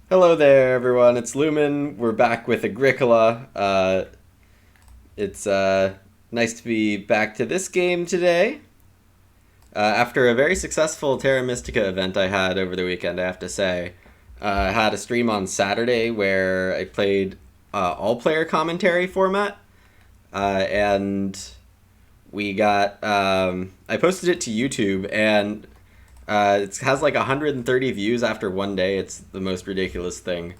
Hello there, everyone. It's Lumin. We're back with Agricola. It's nice to be back to this game today. After a very successful Terra Mystica event I had over the weekend, I have to say. I had a stream on Saturday where I played all player commentary format, and we got. I posted it to YouTube, and it has like 130 views after one day. It's the most ridiculous thing.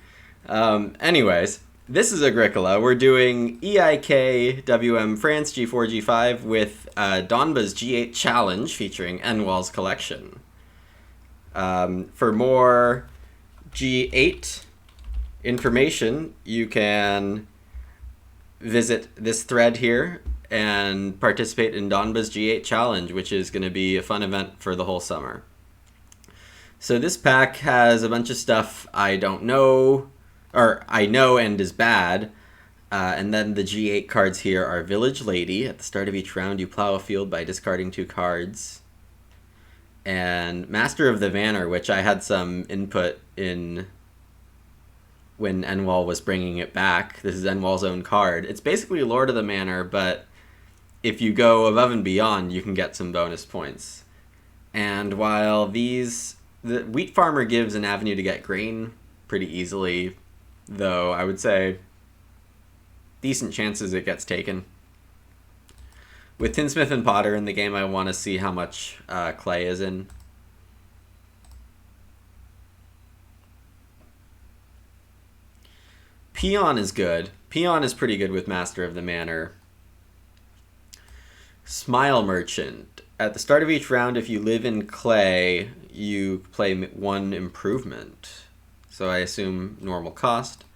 Anyways, this is Agricola. We're doing EIK WM France G4 G5 with Donba's G8 Challenge featuring Enwal's collection. For more G8 information, you can visit this thread here and participate in Donba's G8 Challenge, which is going to be a fun event for the whole summer. So this pack has a bunch of stuff I don't know, or I know and is bad. And then the G8 cards here are Village Lady. At the start of each round, you plow a field by discarding 2 cards. And Master of the Manor, which I had some input in when Enwal was bringing it back. This is Enwal's own card. It's basically Lord of the Manor, but if you go above and beyond, you can get some bonus points. And while the wheat farmer gives an avenue to get grain pretty easily, though I would say decent chances it gets taken. With Tinsmith and Potter in the game, I want to see how much clay is in. Peon is good. Peon is pretty good with Master of the Manor. Smile Merchant. At the start of each round, if you live in clay, you play 1 improvement. So I assume normal cost.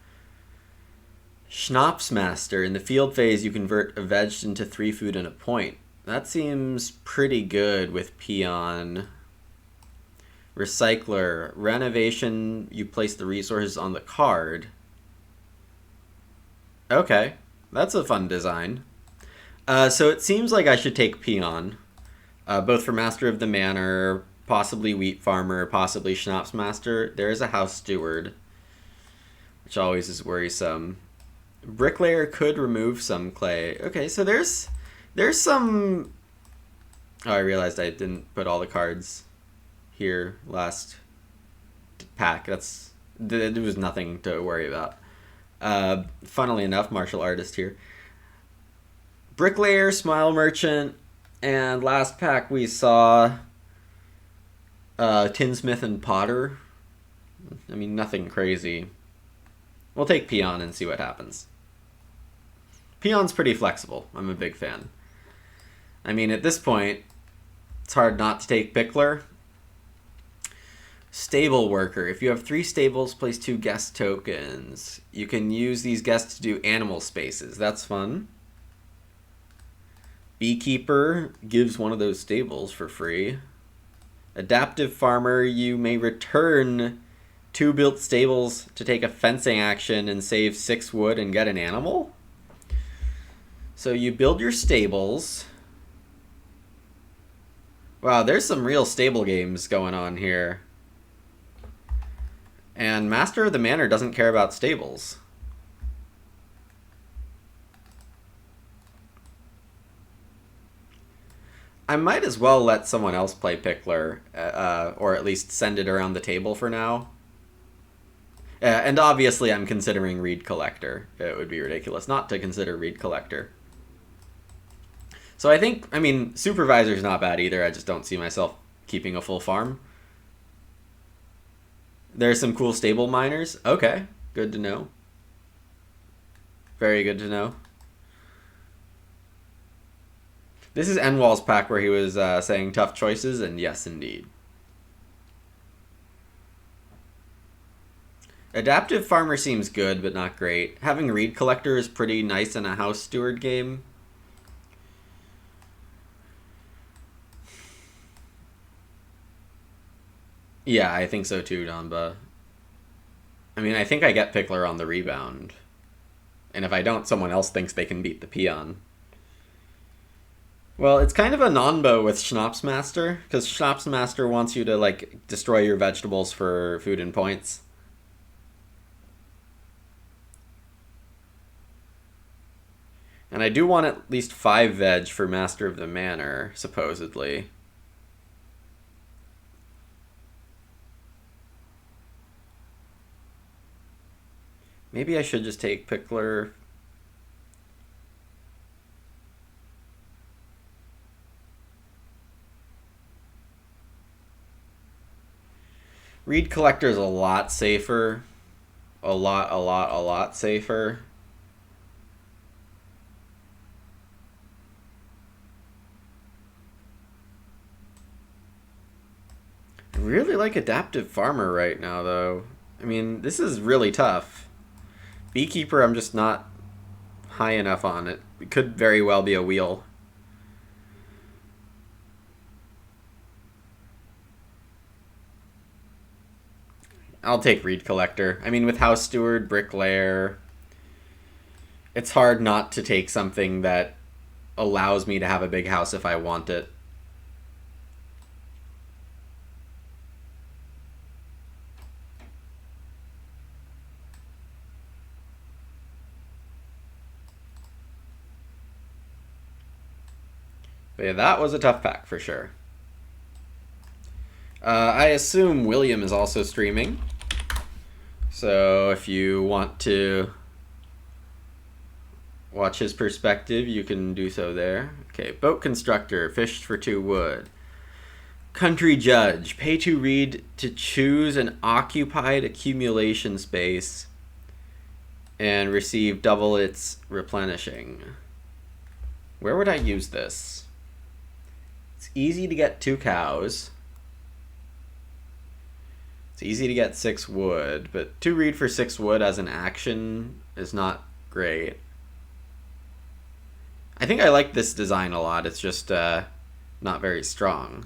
Schnapps Master. In the field phase, you convert a veg into 3 food and a point. That seems pretty good with Peon. Recycler. Renovation, you place the resources on the card. Okay, that's a fun design. So it seems like I should take Peon. Both for Master of the Manor, possibly Wheat Farmer, possibly Schnapps Master. There is a House Steward, which always is worrisome. Bricklayer could remove some clay. Okay, so there's some... Oh, I realized I didn't put all the cards here last pack. There was nothing to worry about. Funnily enough, Martial Artist here. Bricklayer, Smile Merchant, and last pack we saw Tinsmith and Potter. I mean, nothing crazy. We'll take Peon and see what happens. Peon's pretty flexible. I'm a big fan. I mean, at this point, it's hard not to take Pickler. Stable Worker. If you have 3 stables, place 2 guest tokens. You can use these guests to do animal spaces. That's fun. Beekeeper gives one of those stables for free. Adaptive Farmer, you may return 2 built stables to take a fencing action and save 6 wood and get an animal. So you build your stables. Wow, there's some real stable games going on here. And Master of the Manor doesn't care about stables. I might as well let someone else play Pickler, or at least send it around the table for now. And obviously I'm considering Reed Collector. It would be ridiculous not to consider Reed Collector. So I mean, Supervisor's not bad either. I just don't see myself keeping a full farm. There's some cool stable miners. Okay, good to know. Very good to know. This is Enwal's pack where he was saying tough choices, and yes, indeed. Adaptive Farmer seems good, but not great. Having Reed Collector is pretty nice in a House Steward game. Yeah, I think so too, Donba. I mean, I think I get Pickler on the rebound. And if I don't, someone else thinks they can beat the Peon. Well, it's kind of a non-bow with Schnapps Master, because Schnapps Master wants you to, like, destroy your vegetables for food and points. And I do want at least 5 veg for Master of the Manor, supposedly. Maybe I should just take Pickler. Reed Collector is a lot safer. A lot safer. I really like Adaptive Farmer right now, though. I mean, this is really tough. Beekeeper, I'm just not high enough on it. It could very well be a wheel. I'll take Reed Collector. I mean, with House Steward, Bricklayer, it's hard not to take something that allows me to have a big house if I want it. But yeah, that was a tough pack for sure. I assume William is also streaming. So if you want to watch his perspective, you can do so there. Okay, Boat Constructor, fished for 2 wood. Country Judge, pay 2 read to choose an occupied accumulation space and receive double its replenishing. Where would I use this? It's easy to get 2 cows. It's easy to get 6 wood, but 2 read for 6 wood as an action is not great. I think I like this design a lot. It's just not very strong.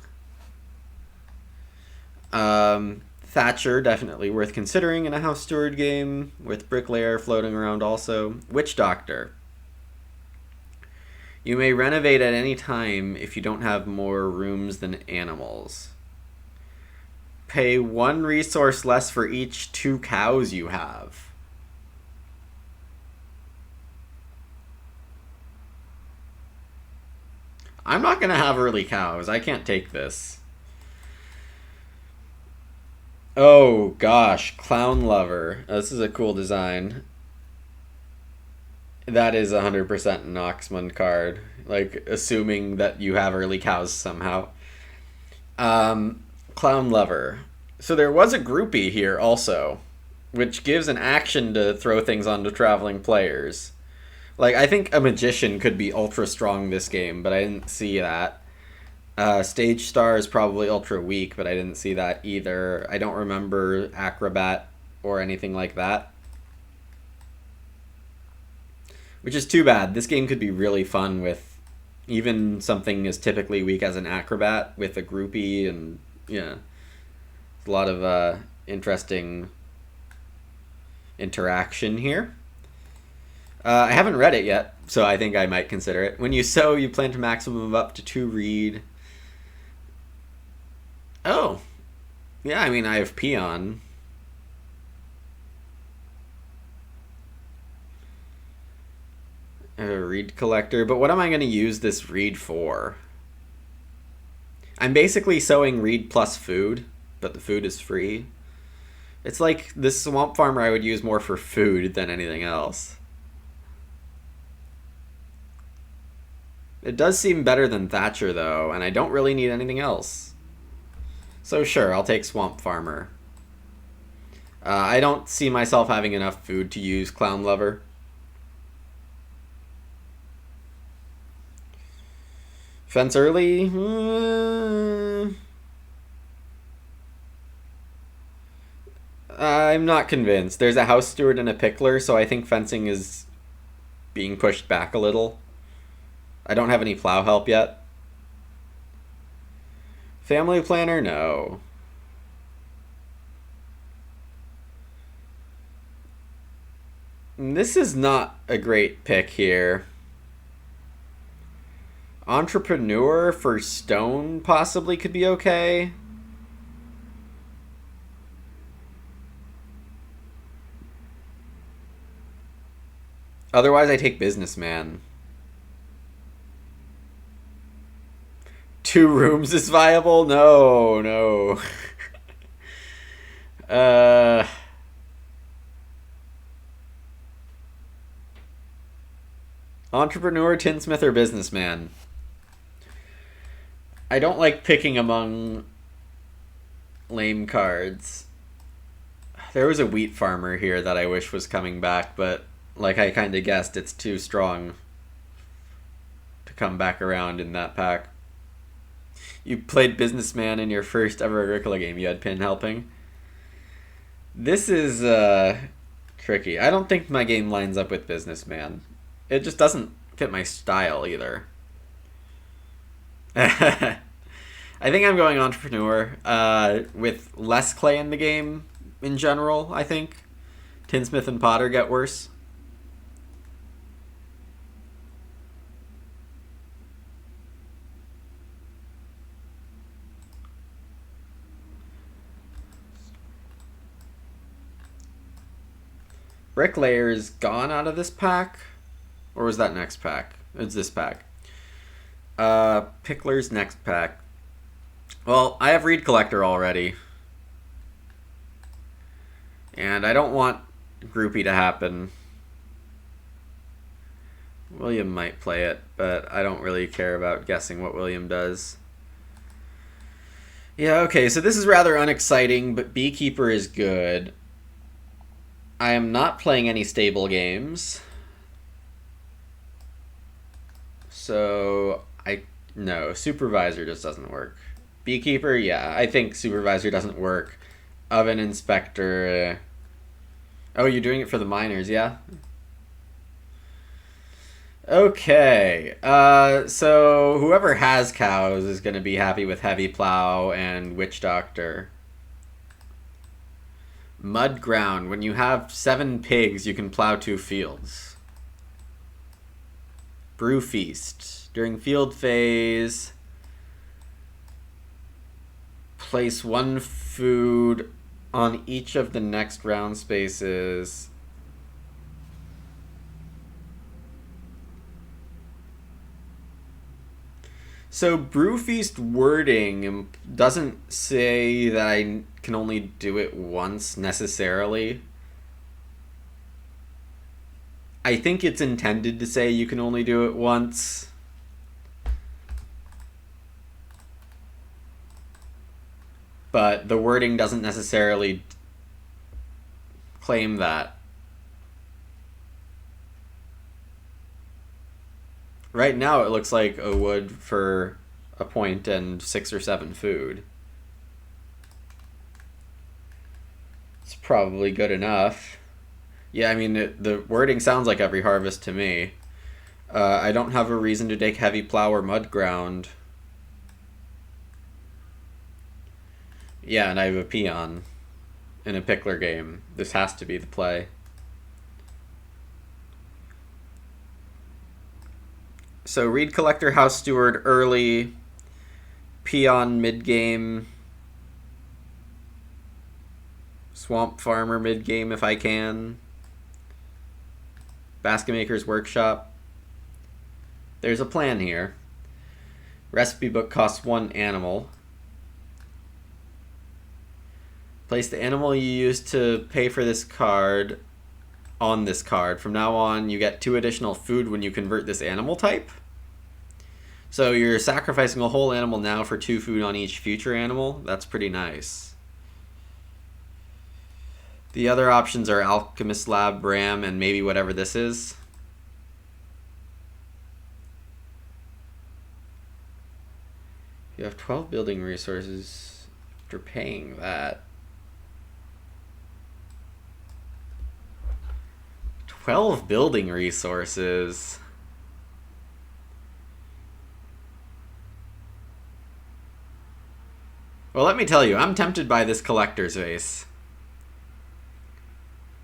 Thatcher, definitely worth considering in a House Steward game, with Bricklayer floating around also. Witch Doctor. You may renovate at any time if you don't have more rooms than animals. Pay 1 resource less for each 2 cows you have. I'm not going to have early cows. I can't take this. Oh, gosh. Clown Lover. This is a cool design. That is 100% an Oxman card. Like, assuming that you have early cows somehow. Clown Lover. So there was a groupie here also, which gives an action to throw things onto traveling players. Like, I think a Magician could be ultra strong this game, but I didn't see that. Stage Star is probably ultra weak, but I didn't see that either. I don't remember Acrobat or anything like that. Which is too bad. This game could be really fun with even something as typically weak as an Acrobat with a groupie, and yeah, a lot of interesting interaction here. I haven't read it yet, so I think I might consider it. When you sow, you plant a maximum of up to 2 reed. Oh. Yeah, I mean, I have Peon. I have a reed collector, but what am I going to use this reed for? I'm basically sowing reed plus food, but the food is free. It's like this swamp farmer I would use more for food than anything else. It does seem better than Thatcher, though, and I don't really need anything else. So sure, I'll take Swamp Farmer. I don't see myself having enough food to use Clown Lover. Fence early? I'm not convinced. There's a House Steward and a Pickler, so I think fencing is being pushed back a little. I don't have any plow help yet. Family planner? No. This is not a great pick here. Entrepreneur for stone possibly could be okay. Otherwise, I take businessman. 2 rooms is viable? No, no. uh... Entrepreneur, tinsmith, or businessman? I don't like picking among lame cards. There was a wheat farmer here that I wish was coming back, but like I kind of guessed, it's too strong to come back around in that pack. You played businessman in your first ever Agricola game. You had Pin helping. This is tricky. I don't think my game lines up with businessman. It just doesn't fit my style either. I think I'm going entrepreneur with less clay in the game in general, I think. Tinsmith and Potter get worse. Bricklayer is gone out of this pack? Or was that next pack? It's this pack. Pickler's next pack. Well, I have Reed Collector already. And I don't want Groupie to happen. William might play it, but I don't really care about guessing what William does. Yeah, okay, so this is rather unexciting, but Beekeeper is good. I am not playing any stable games. So, no, Supervisor just doesn't work. Beekeeper, yeah, I think Supervisor doesn't work. Oven Inspector. Oh, you're doing it for the miners, yeah? Okay, so whoever has cows is going to be happy with Heavy Plow and Witch Doctor. Mud Ground. When you have 7 pigs, you can plow 2 fields. Brew Feast. During field phase, place 1 food on each of the next round spaces. So Brew Feast wording doesn't say that I can only do it once necessarily. I think it's intended to say you can only do it once. But the wording doesn't necessarily claim that. Right now it looks like a wood for a point and 6 or 7 food. It's probably good enough. Yeah, I mean, the wording sounds like every harvest to me. I don't have a reason to take Heavy Plow or Mud Ground. Yeah, and I have a peon in a pickler game. This has to be the play. So Reed Collector, House Steward early, peon mid-game, Swamp Farmer mid-game if I can, Basket Maker's Workshop. There's a plan here. Recipe book costs 1 animal. Place the animal you used to pay for this card on this card. From now on, you get 2 additional food when you convert this animal type. So you're sacrificing a whole animal now for 2 food on each future animal. That's pretty nice. The other options are Alchemist Lab, Ram, and maybe whatever this is. You have 12 building resources after paying that. 12 building resources. Well, let me tell you, I'm tempted by this collector's vase.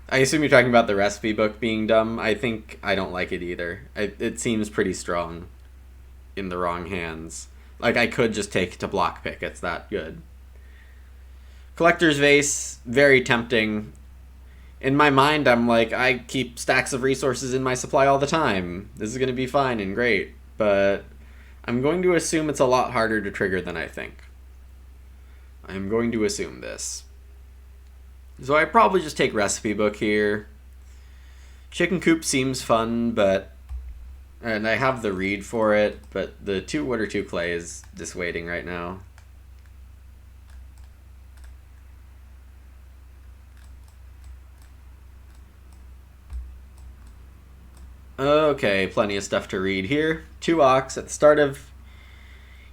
I assume you're talking about the recipe book being dumb. I think I don't like it either. It seems pretty strong in the wrong hands. Like, I could just take it to block pick. It's that good. Collector's vase, very tempting. In my mind, I'm like, I keep stacks of resources in my supply all the time. This is going to be fine and great. But I'm going to assume it's a lot harder to trigger than I think. I'm going to assume this. So I probably just take recipe book here. Chicken coop seems fun, and I have the reed for it, but the 2 wood or 2 clay is dissuading right now. Okay, plenty of stuff to read here. 2 ox at the start of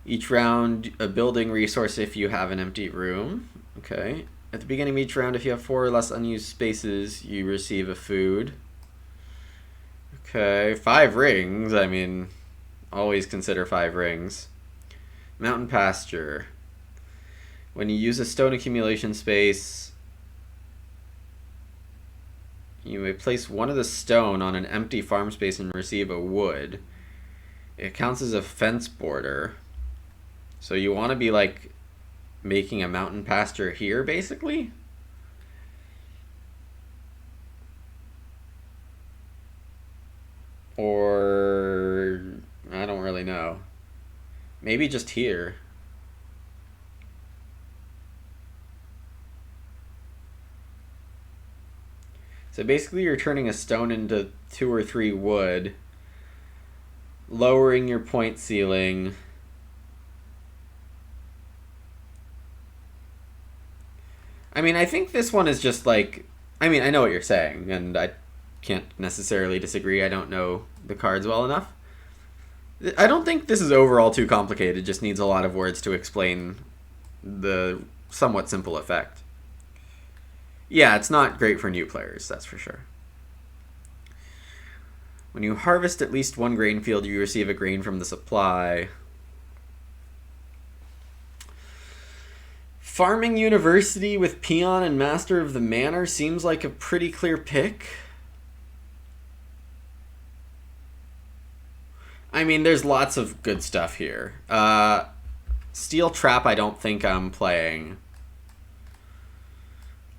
each round, a building resource if you have an empty room. Okay. At the beginning of each round, if you have 4 or less unused spaces, you receive a food. Okay, 5 rings. I mean, always consider 5 rings. Mountain pasture. When you use a stone accumulation space, you may place 1 of the stone on an empty farm space and receive a wood. It counts as a fence border. So you want to be like making a mountain pasture here, basically? Or I don't really know. Maybe just here. So basically you're turning a stone into 2 or 3 wood, lowering your point ceiling. I mean, I think this one is just like, I mean, I know what you're saying, and I can't necessarily disagree. I don't know the cards well enough. I don't think this is overall too complicated. It just needs a lot of words to explain the somewhat simple effect. Yeah, it's not great for new players, that's for sure. When you harvest at least 1 grain field, you receive a grain from the supply. Farming University with Peon and Master of the Manor seems like a pretty clear pick. I mean, there's lots of good stuff here. Steel Trap I don't think I'm playing.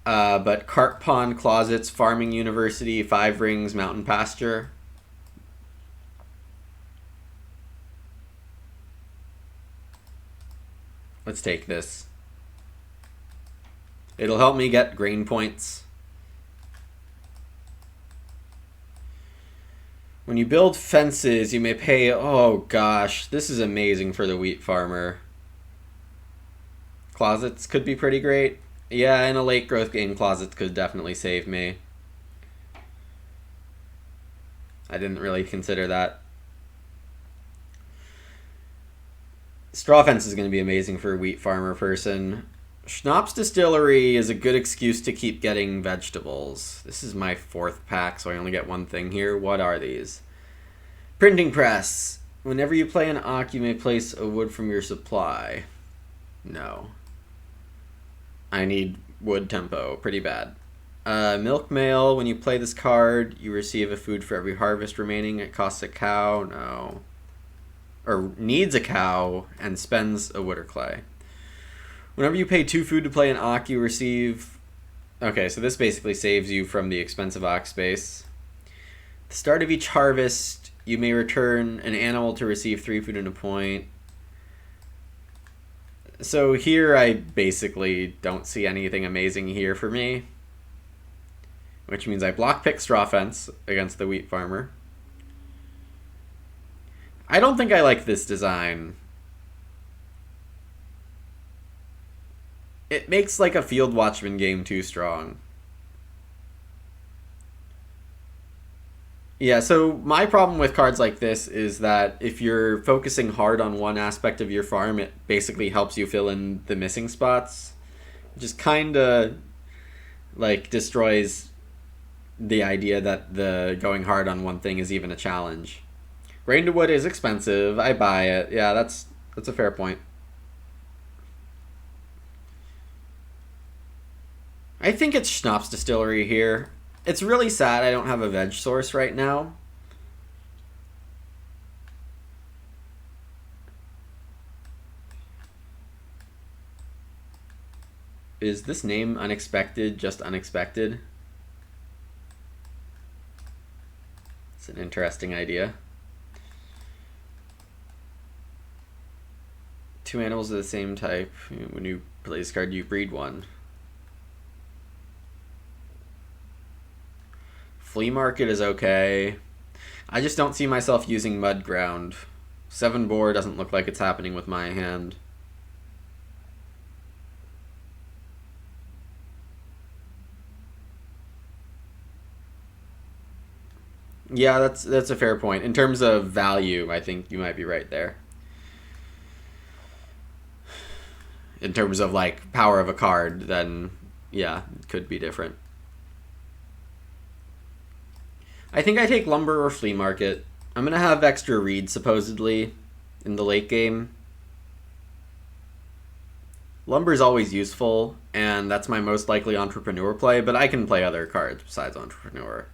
But Cart Pond Closets, Farming University, 5 Rings, Mountain Pasture. Let's take this. It'll help me get grain points. When you build fences, you may pay... Oh gosh, this is amazing for the wheat farmer. Closets could be pretty great. Yeah, in a late growth game, closets could definitely save me. I didn't really consider that. Straw fence is going to be amazing for a wheat farmer person. Schnapps Distillery is a good excuse to keep getting vegetables. This is my 4th pack, so I only get 1 thing here. What are these? Printing press. Whenever you play an Ock, you may place a wood from your supply. No. I need wood tempo. Pretty bad. Milk mail. When you play this card, you receive a food for every harvest remaining. It costs a cow. No. Or needs a cow and spends a wood or clay. Whenever you pay 2 food to play an Ock, you receive... Okay, so this basically saves you from the expensive Ock space. At the start of each harvest, you may return an animal to receive 3 food and a point. So here I basically don't see anything amazing here for me. Which means I block pick straw fence against the wheat farmer. I don't think I like this design. It makes like a Field Watchman game too strong. Yeah, so my problem with cards like this is that if you're focusing hard on one aspect of your farm, it basically helps you fill in the missing spots. Just kind of like destroys the idea that the going hard on one thing is even a challenge. Rain to wood is expensive. I buy it. Yeah, that's a fair point. I think it's Schnapps Distillery here. It's really sad I don't have a veg source right now. Is this name unexpected, just unexpected? It's an interesting idea. Two animals of the same type. When you play this card, you breed one. Flea market is okay. I just don't see myself using mud ground. 7 boar doesn't look like it's happening with my hand. Yeah, that's a fair point. In terms of value, I think you might be right there. In terms of like power of a card, then yeah, it could be different. I think I take lumber or flea market. I'm gonna have extra read supposedly in the late game. Lumber's always useful, and that's my most likely entrepreneur play, but I can play other cards besides entrepreneur.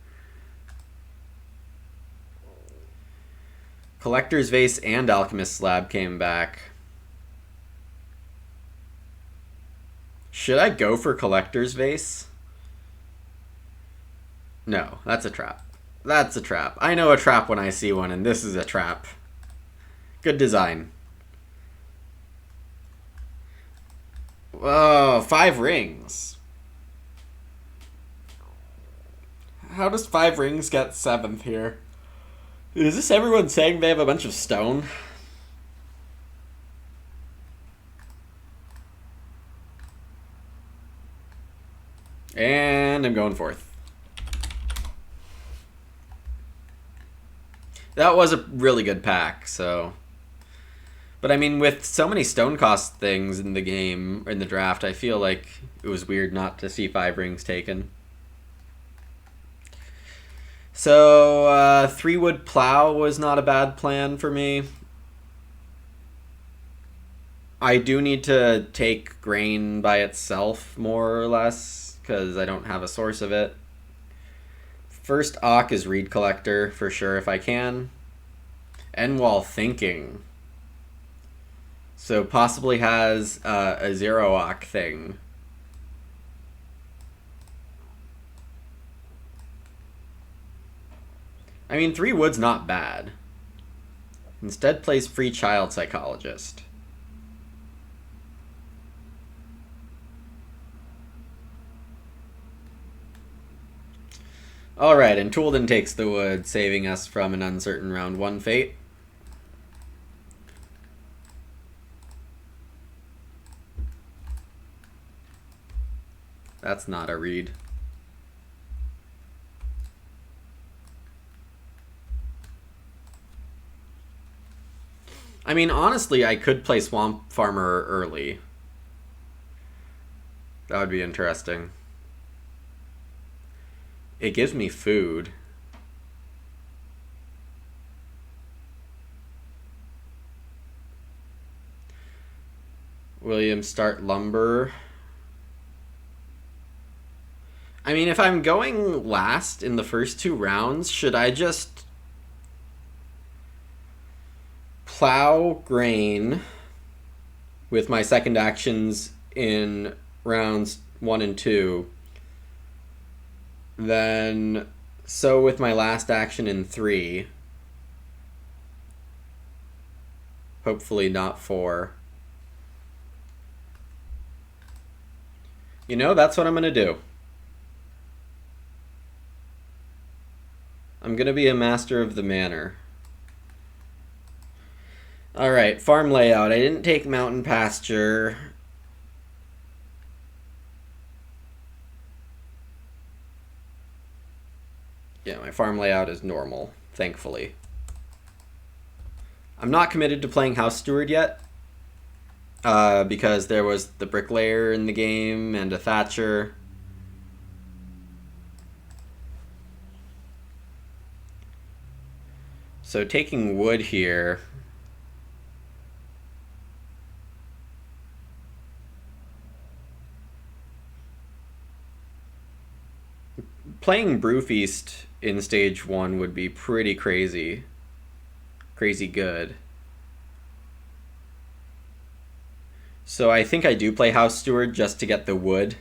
Collector's Vase and Alchemist Slab came back. Should I go for Collector's Vase? No, that's a trap. That's a trap. I know a trap when I see one, and this is a trap. Good design. Oh, 5 rings. How does 5 rings get 7th here? Is this everyone saying they have a bunch of stone? And I'm going 4th. That was a really good pack, so... But I mean, with so many stone cost things in the game, in the draft, I feel like it was weird not to see 5 rings taken. So, 3-wood plow was not a bad plan for me. I do need to take grain by itself, more or less, because I don't have a source of it. First Auk is Reed Collector, for sure, if I can. And while thinking. So possibly has a 0 Auk thing. I mean, 3 wood's not bad. Instead plays Free Child Psychologist. Alright, and Toolden takes the wood, saving us from an uncertain round 1 fate. That's not a read. I mean, honestly, I could play Swamp Farmer early. That would be interesting. It gives me food. William start lumber. I mean, if I'm going last in the first 2 rounds, should I just plow grain with my second actions in rounds 1 and 2, then sow with my last action in 3, hopefully not 4. You know, that's what I'm gonna do. I'm gonna be a master of the manor. Alright, farm layout. I didn't take mountain pasture. Yeah, my farm layout is normal, thankfully. I'm not committed to playing House Steward yet, because there was the bricklayer in the game and a thatcher. So taking wood here... Playing Brewfeast in stage 1 would be pretty crazy. Crazy good. So I think I do play House Steward just to get the wood.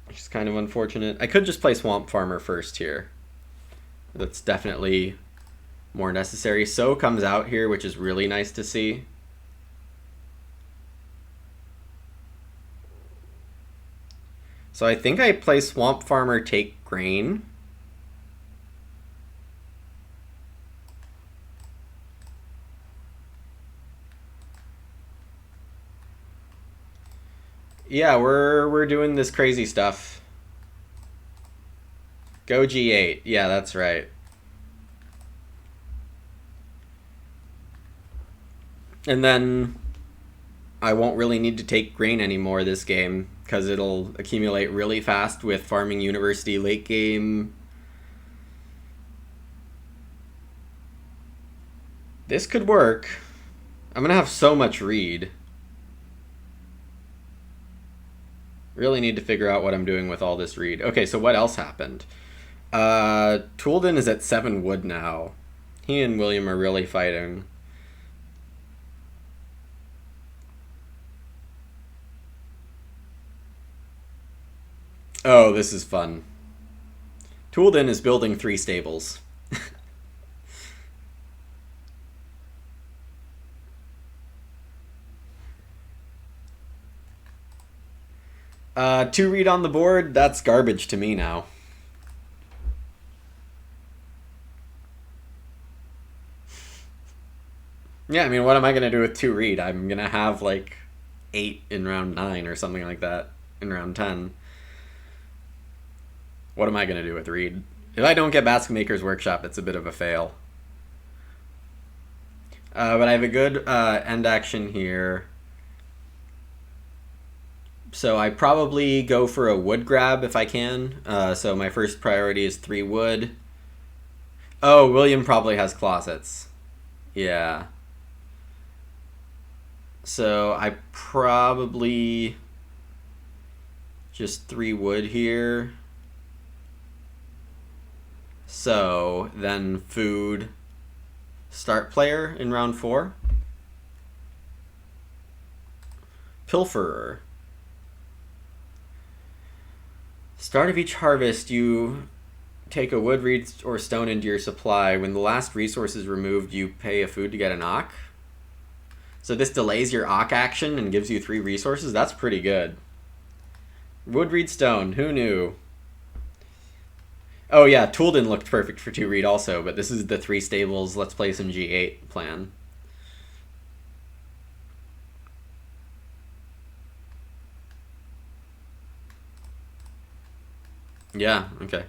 Which is kind of unfortunate. I could just play Swamp Farmer first here. That's definitely more necessary. So comes out here, which is really nice to see. So I think I play Swamp Farmer, take grain. Yeah, we're doing this crazy stuff. Go G8. Yeah, that's right. And then I won't really need to take grain anymore this game because it'll accumulate really fast with Farming University late game. This could work. I'm gonna have so much read. Really need to figure out what I'm doing with all this read. Okay, so what else happened? Toolden is at 7 wood now. He and William are really fighting. Oh, this is fun. Toolden is building 3 stables. 2 read on the board, that's garbage to me now. Yeah, I mean, what am I going to do with 2 read? I'm going to have like 8 in round 9 or something like that in round 10. What am I going to do with read? If I don't get Basket Maker's Workshop, it's a bit of a fail. But I have a good end action here. So I probably go for a wood grab if I can. So my first priority is 3 wood. Oh, William probably has closets. Yeah. So I probably just 3 wood here. So then food, start player in round 4. Pilferer. Start of each harvest, you take a wood, reed, or stone into your supply. When the last resource is removed, you pay a food to get an Ock. So this delays your Ock action and gives you 3 resources. That's pretty good. Wood, reed, stone. Who knew? Oh yeah, Toolden looked perfect for 2 read also, but this is the 3 stables, let's play some G8 plan. Yeah, okay.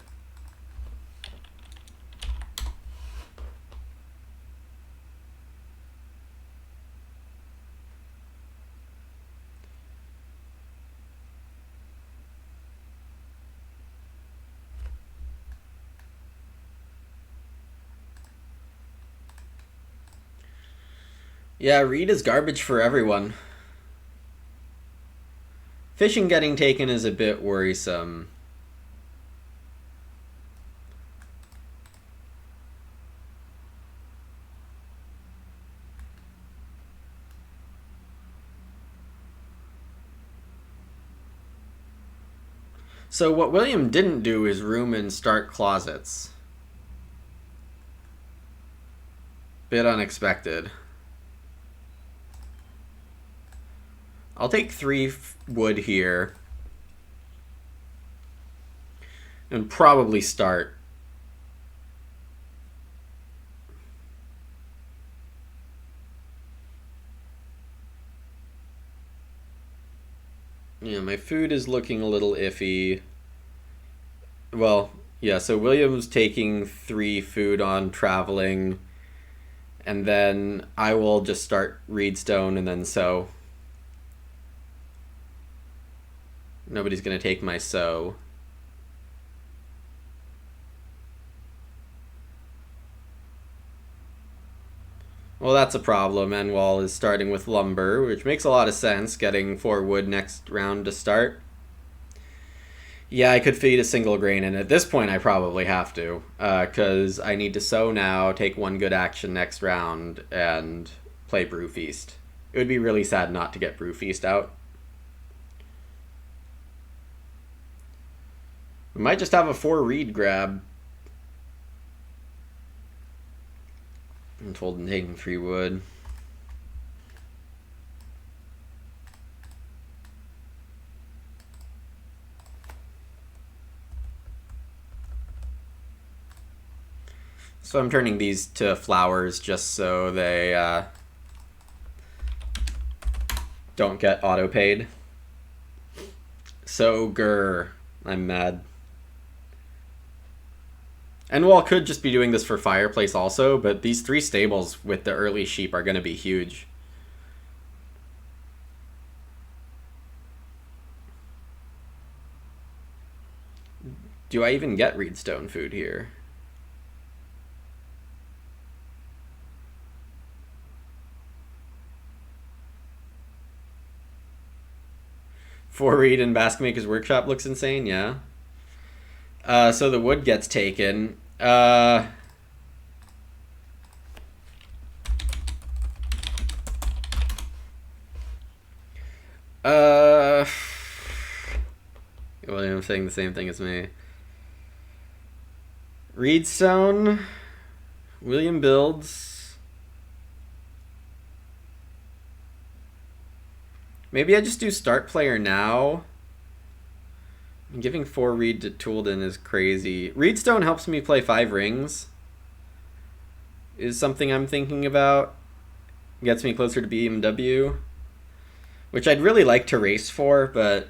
Yeah, reed is garbage for everyone. Fishing getting taken is a bit worrisome. So what William didn't do is room and start closets. Bit unexpected. I'll take 3 wood here. And probably start. Yeah, my food is looking a little iffy. Well, yeah, so William's taking 3 food on traveling. And then I will just start reedstone and then sow. Nobody's going to take my sow. Well, that's a problem. Enwall is starting with lumber, which makes a lot of sense, getting 4 wood next round to start. Yeah, I could feed a single grain, and at this point I probably have to, because I need to sow now, take 1 good action next round, and play Brew Feast. It would be really sad not to get Brew Feast out. We might just have a 4 reed grab. I'm told I'm taking 3 wood. So I'm turning these to flowers just so they don't get auto-paid. So, grr. I'm mad. And Wall could just be doing this for Fireplace also, but these 3 stables with the early sheep are going to be huge. Do I even get Reedstone food here? For Reed and Basket Maker's Workshop looks insane, yeah. So the wood gets taken. Well, I'm saying the same thing as me. Reedstone. William builds. Maybe I just do start player now. Giving 4 Reed to Toolden is crazy. Reedstone helps me play 5 rings. Is something I'm thinking about. Gets me closer to BMW. Which I'd really like to race for, but...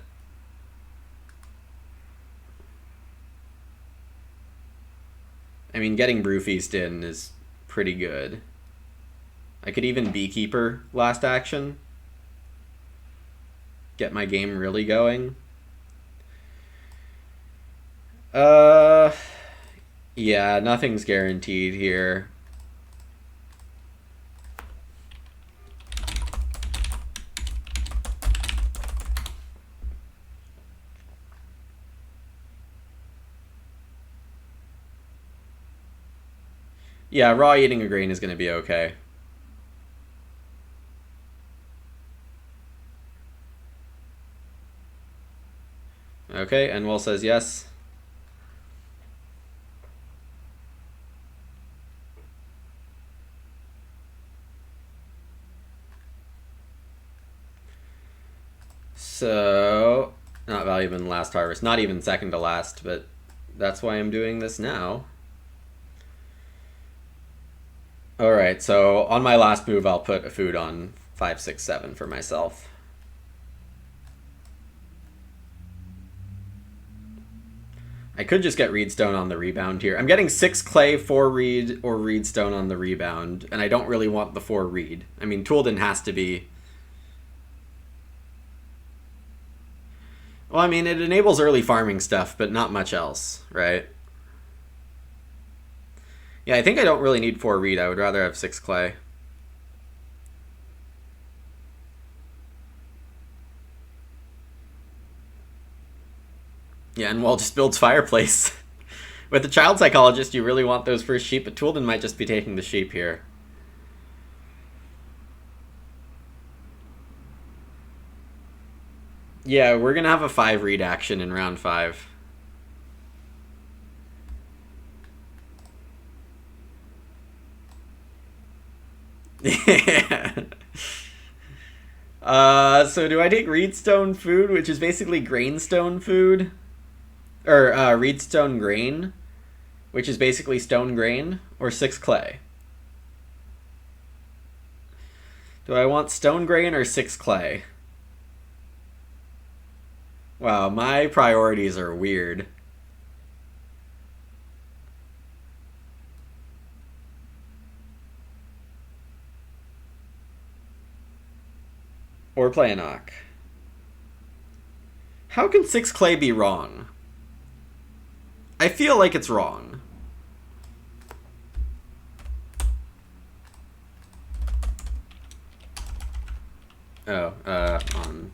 I mean, getting Brewfeast in is pretty good. I could even Beekeeper last action. Get my game really going. Yeah, nothing's guaranteed here. Yeah, raw eating a grain is going to be okay. Okay, and Will says yes. So, not valuable in the last harvest. Not even second to last, but that's why I'm doing this now. Alright, so on my last move, I'll put a food on 5, 6, 7 for myself. I could just get Reedstone on the rebound here. I'm getting 6 clay, 4 Reed, or Reedstone on the rebound, and I don't really want the 4 Reed. I mean, Toolden has to be... Well, I mean, it enables early farming stuff, but not much else, right? Yeah, I think I don't really need 4 Reed. I would rather have 6 clay. Yeah, and Wall just builds Fireplace. With the Child Psychologist, you really want those first sheep, but Toolden might just be taking the sheep here. Yeah, we're going to have a 5 Reed action in round 5. Yeah. So do I take Reedstone food, which is basically Grainstone food? Or Reedstone grain, which is basically stone grain, or 6 clay? Do I want stone grain or 6 clay? Wow, my priorities are weird. Or play a knock. How can 6 clay be wrong? I feel like it's wrong. Oh, on.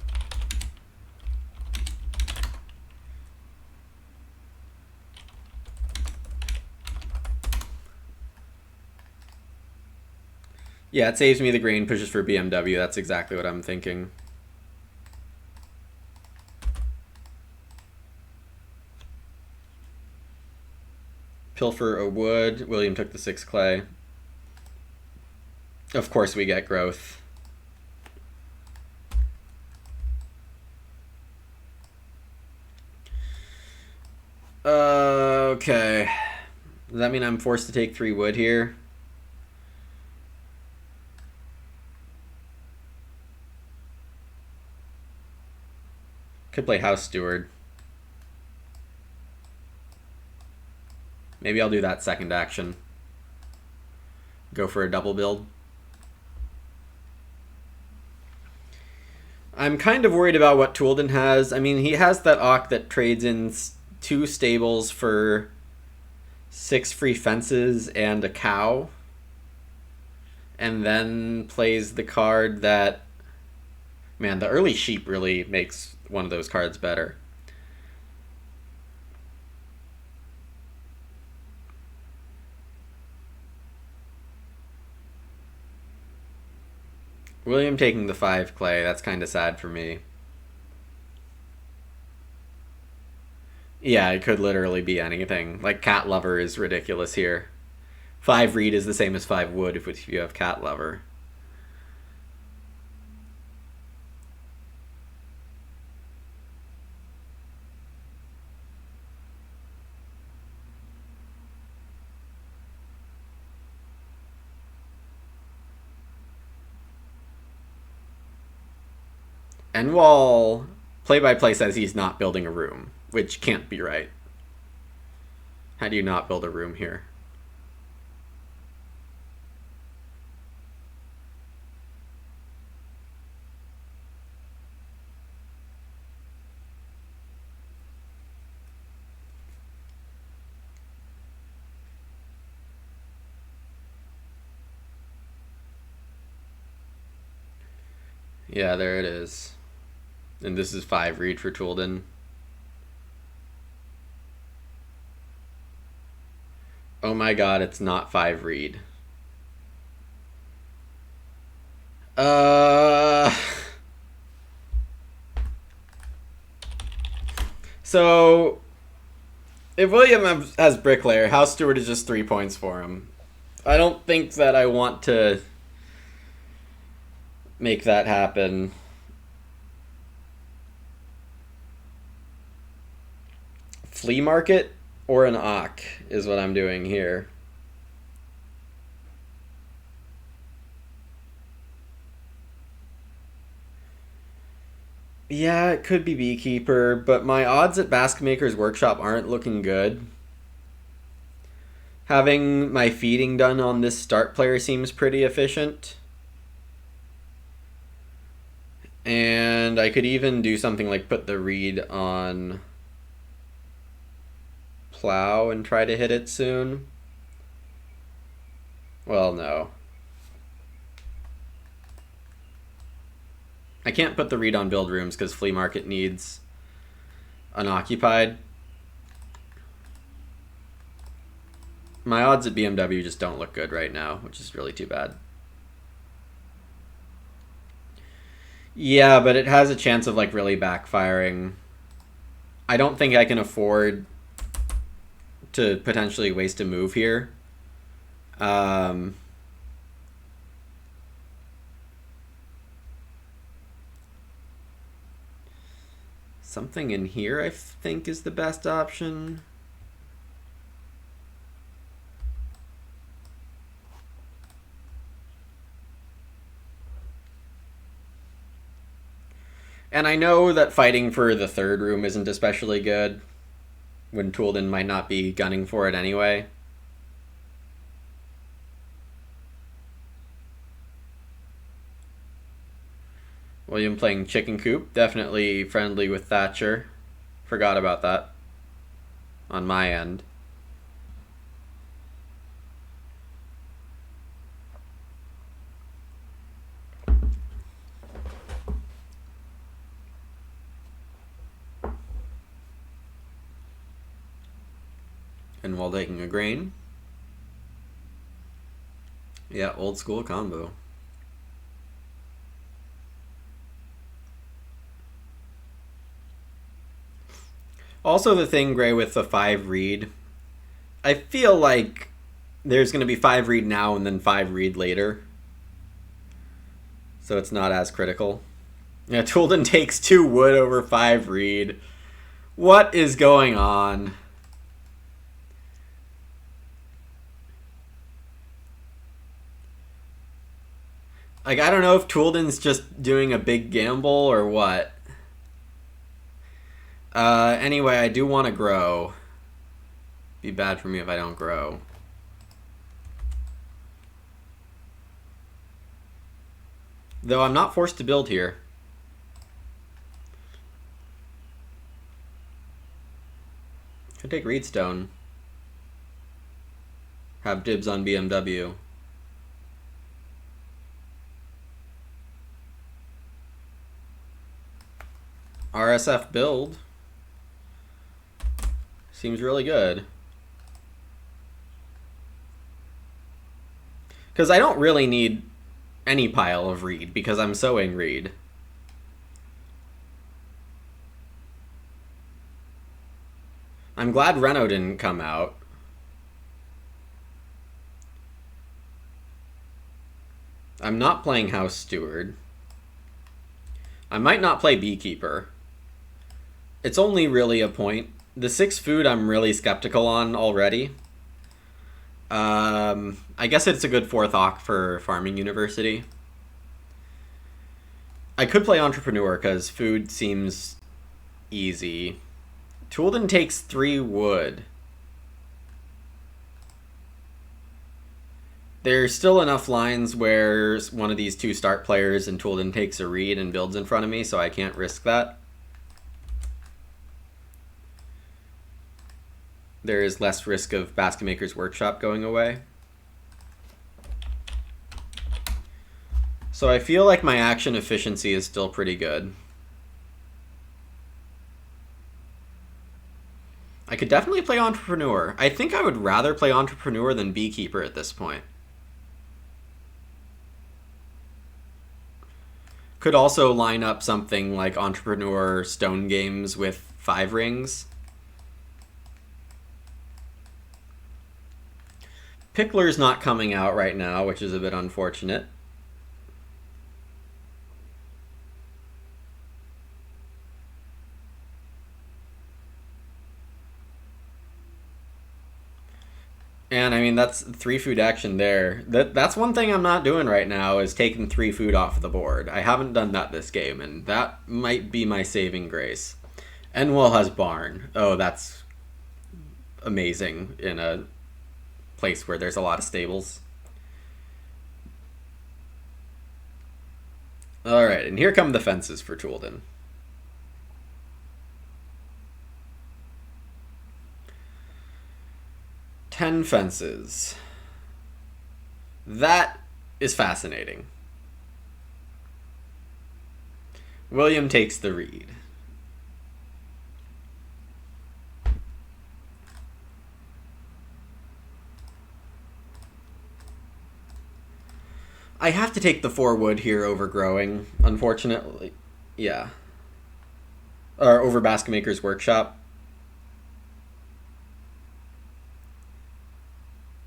Yeah, it saves me the grain, pushes for BMW. That's exactly what I'm thinking. Pilfer a wood. William took the 6 clay. Of course we get growth. Okay. Does that mean I'm forced to take 3 wood here? Could play House Steward. Maybe I'll do that second action. Go for a double build. I'm kind of worried about what Toulden has. I mean, he has that Ock that trades in 2 stables for 6 free fences and a cow. And then plays the card that... Man, the early sheep really makes one of those cards better. William taking the 5 clay, that's kind of sad for me. Yeah, it could literally be anything. Like, Cat Lover is ridiculous here. 5 reed is the same as 5 wood if you have Cat Lover. And while play-by-play says he's not building a room, which can't be right. How do you not build a room here? Yeah, there it is. And this is 5 reed for Toulden. Oh my god, it's not 5 reed. So, if William has Bricklayer, House Steward is just 3 points for him. I don't think that I want to make that happen. Flea Market or an Ock is what I'm doing here. Yeah, it could be Beekeeper, but my odds at Basketmaker's Workshop aren't looking good. Having my feeding done on this start player seems pretty efficient. And I could even do something like put the reed on Plow and try to hit it soon. Well, no. I can't put the reed on build rooms because Flea Market needs unoccupied. My odds at BMW just don't look good right now, which is really too bad. Yeah, but it has a chance of like really backfiring. I don't think I can afford to potentially waste a move here. Something in here I think is the best option. And I know that fighting for the 3rd room isn't especially good when Toulden might not be gunning for it anyway. William playing Chicken Coop, definitely friendly with Thatcher. Forgot about that on my end. And while taking a grain. Yeah, old school combo. Also the thing, Gray, with the 5 reed, I feel like there's going to be 5 reed now and then 5 reed later. So it's not as critical. Yeah, Toulden takes 2 wood over 5 reed. What is going on? Like, I don't know if Toolden's just doing a big gamble or what. Anyway, I do want to grow. Be bad for me if I don't grow. Though I'm not forced to build here. Could take Reedstone. Have dibs on BMW. RSF build. Seems really good. Because I don't really need any pile of Reed because I'm sowing Reed. I'm glad Reno didn't come out. I'm not playing House Steward. I might not play Beekeeper. It's only really a point. The 6 food I'm really skeptical on already. I guess it's a good 4th Oc for Farming University. I could play Entrepreneur because food seems easy. Toolden takes 3 wood. There's still enough lines where one of these 2 start players and Toolden takes a read and builds in front of me, so I can't risk that. There is less risk of Basket Maker's Workshop going away. So I feel like my action efficiency is still pretty good. I could definitely play Entrepreneur. I think I would rather play Entrepreneur than Beekeeper at this point. Could also line up something like Entrepreneur Stone Games with 5 rings. Pickler's not coming out right now, which is a bit unfortunate. And I mean, that's 3 food action there. That's one thing I'm not doing right now is taking 3 food off the board. I haven't done that this game, and that might be my saving grace. Enwell has Barn. Oh, that's amazing in a place where there's a lot of stables. Alright, and here come the fences for Toolden. Ten fences. That is fascinating. William takes the read. I have to take the 4 wood here over growing, unfortunately. Yeah. Or over Basket Maker's Workshop.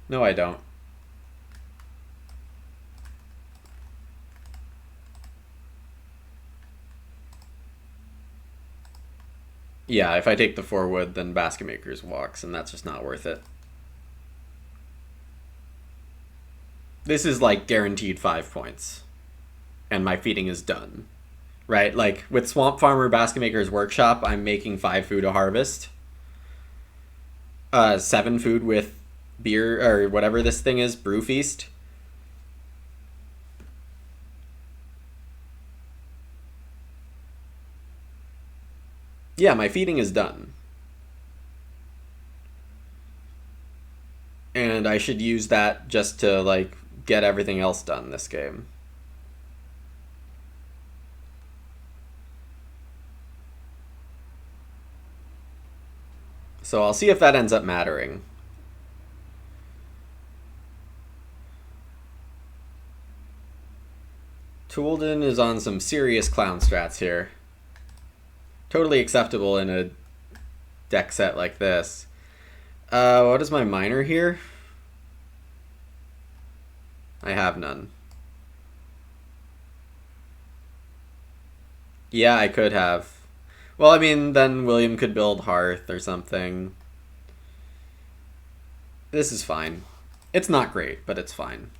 No, I don't. Yeah, if I take the 4 wood, then Basket Maker's walks, and that's just not worth it. This is like guaranteed 5 points. And my feeding is done. Right? Like with Swamp Farmer Basket Maker's Workshop, I'm making 5 food a harvest. 7 food with beer, or whatever this thing is, Brew Feast. Yeah, my feeding is done. And I should use that just to, like, get everything else done this game. So I'll see if that ends up mattering. Toolden is on some serious clown strats here. Totally acceptable in a deck set like this. What is my miner here? I have none. Yeah, I could have. Well, I mean, then William could build Hearth or something. This is fine. It's not great, but it's fine.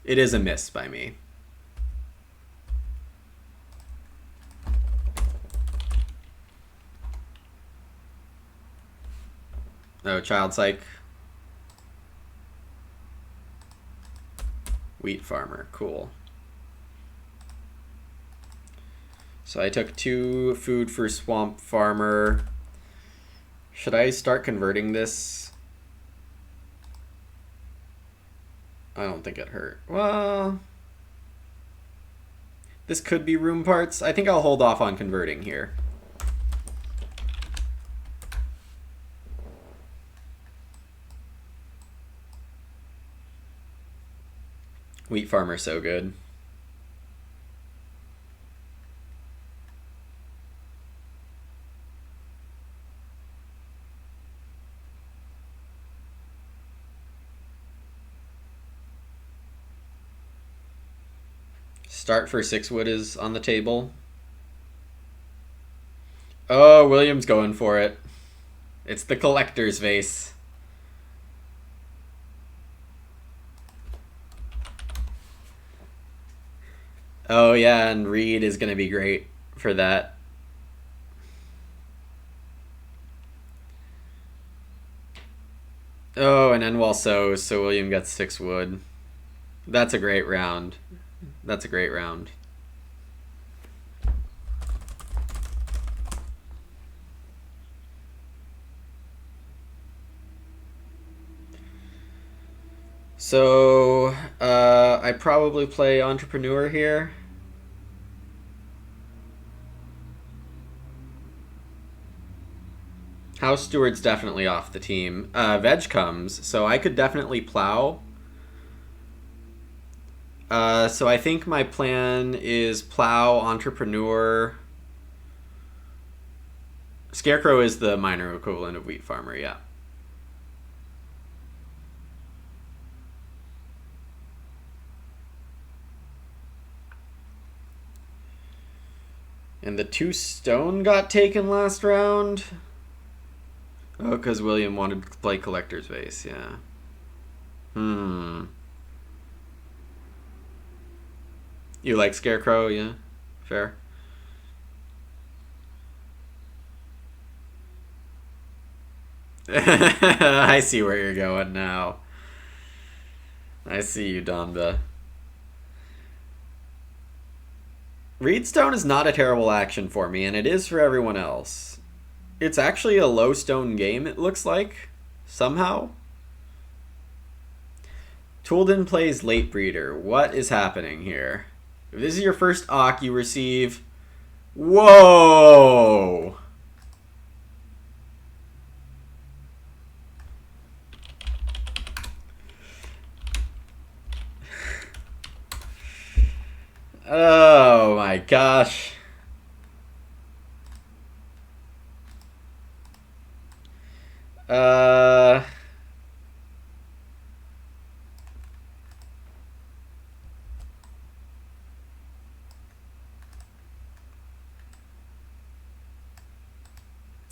It is a miss by me. Oh, child psych. Wheat farmer, cool. So I took 2 food for swamp farmer. Should I start converting this? I don't think it hurt. Well, this could be room parts. I think I'll hold off on converting here. Wheat farmer, so good. Start for 6 wood is on the table. Oh, William's going for it. It's the collector's vase. Oh yeah, and Reed is going to be great for that. Oh, and Enwall sows, so William gets 6 wood. That's a great round. That's a great round. So, I probably play entrepreneur here. House steward's definitely off the team. Veg comes, so I could definitely plow. So I think my plan is plow, entrepreneur. Scarecrow is the minor equivalent of wheat farmer, yeah. And the 2 stone got taken last round. Oh, because William wanted to play collector's vase, yeah. You like Scarecrow, yeah? Fair. I see where you're going now. I see you, Donba. Reedstone is not a terrible action for me, and it is for everyone else. It's actually a low stone game, it looks like. Somehow. Toolden plays Late Breeder. What is happening here? If this is your first Ock, you receive... Whoa! Oh my gosh.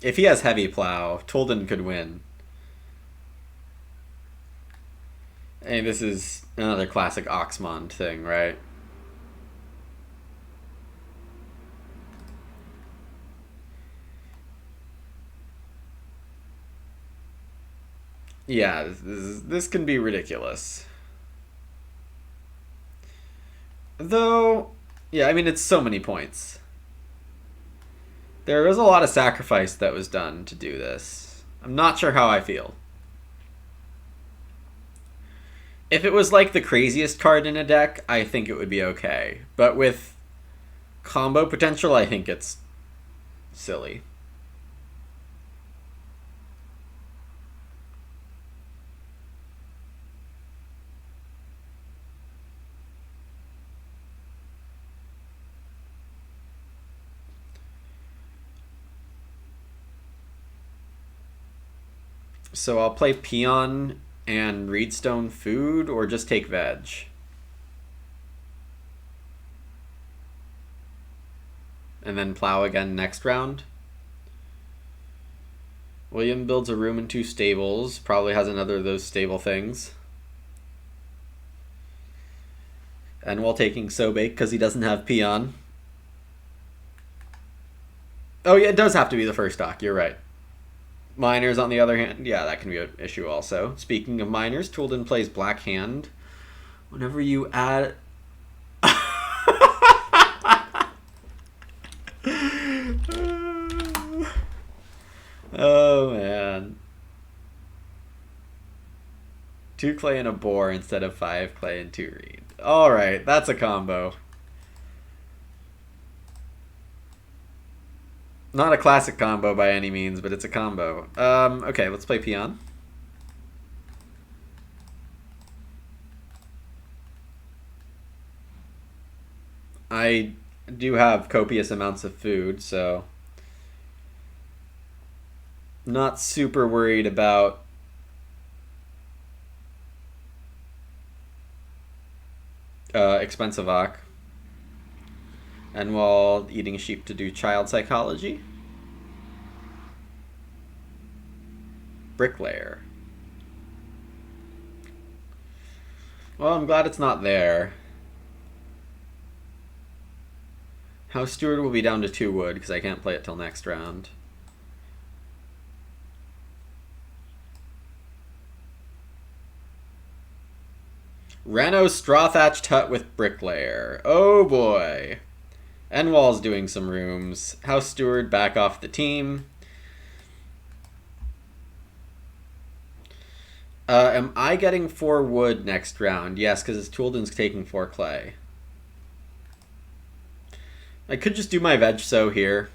If he has heavy plow, Toolden could win. And this is another classic Oxmond thing, right? Yeah, this can be ridiculous. Though, yeah, I mean, it's so many points. There was a lot of sacrifice that was done to do this. I'm not sure how I feel. If it was like the craziest card in a deck, I think it would be okay. But with combo potential, I think it's silly. So I'll play Peon and Reedstone food, or just take veg. And then plow again next round. William builds a room and 2 stables. Probably has another of those stable things. And while taking Sobake because he doesn't have Peon. Oh yeah, it does have to be the first dock, you're right. Miners, on the other hand, yeah, that can be an issue also. Speaking of miners, Toolden plays Black Hand. Whenever you add... Oh, man. 2 clay and a boar instead of 5 clay and 2 reed. Alright, that's a combo. Not a classic combo by any means, but it's a combo. Okay, let's play Peon. I do have copious amounts of food, so... Not super worried about expensive Ock. And while eating sheep to do child psychology. Bricklayer. Well, I'm glad it's not there. House Steward will be down to 2 wood, because I can't play it till next round. Reno Straw Thatched Hut with Bricklayer. Oh boy. Enwall's doing some rooms. House Steward back off the team. Am I getting 4 wood next round? Yes, because Toolden's taking 4 clay. I could just do my veg sow here.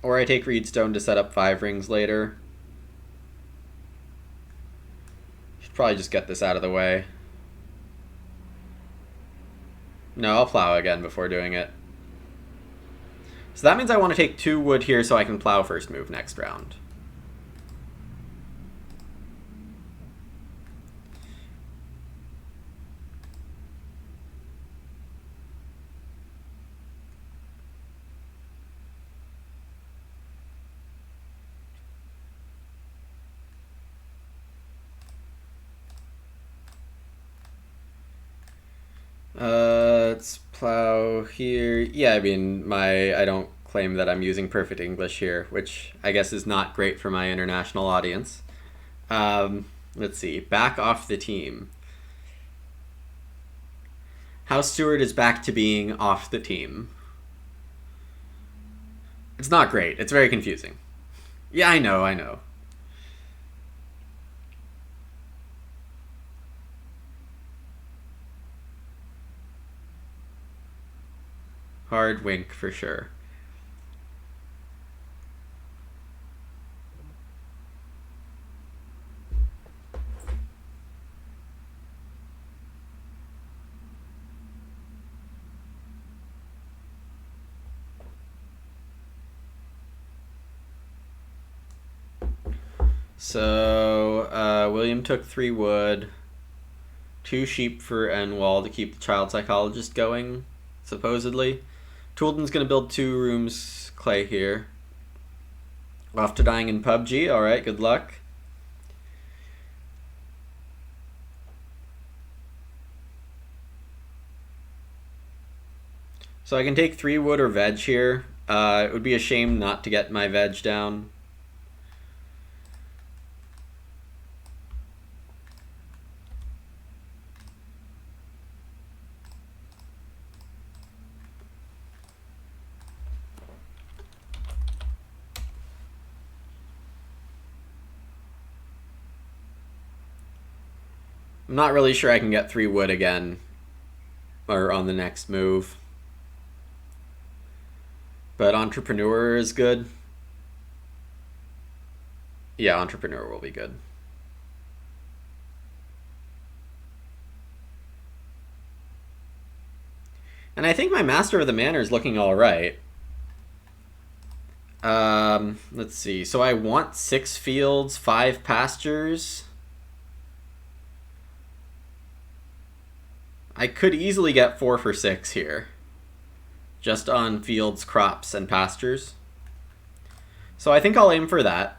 Or I take Reedstone to set up 5 rings later. Should probably just get this out of the way. No, I'll plow again before doing it. So that means I want to take 2 wood here so I can plow first move next round. Let's plow here. Yeah, I mean, I don't claim that I'm using perfect English here, which I guess is not great for my international audience. Let's see. Back off the team. House Steward is back to being off the team. It's not great. It's very confusing. Yeah, I know. Hard wink for sure. So, William took 3 wood, 2 sheep for Enwall to keep the child psychologist going, supposedly. Toolden's gonna build 2 rooms clay here. Off to dying in PUBG, alright, good luck. So I can take 3 wood or veg here. It would be a shame not to get my veg down. I'm not really sure I can get 3 wood again, or on the next move. But Entrepreneur is good. Yeah, Entrepreneur will be good. And I think my Master of the Manor is looking alright. Let's see. So I want 6 fields, 5 pastures. I could easily get 4 for 6 here. Just on fields, crops, and pastures. So I think I'll aim for that.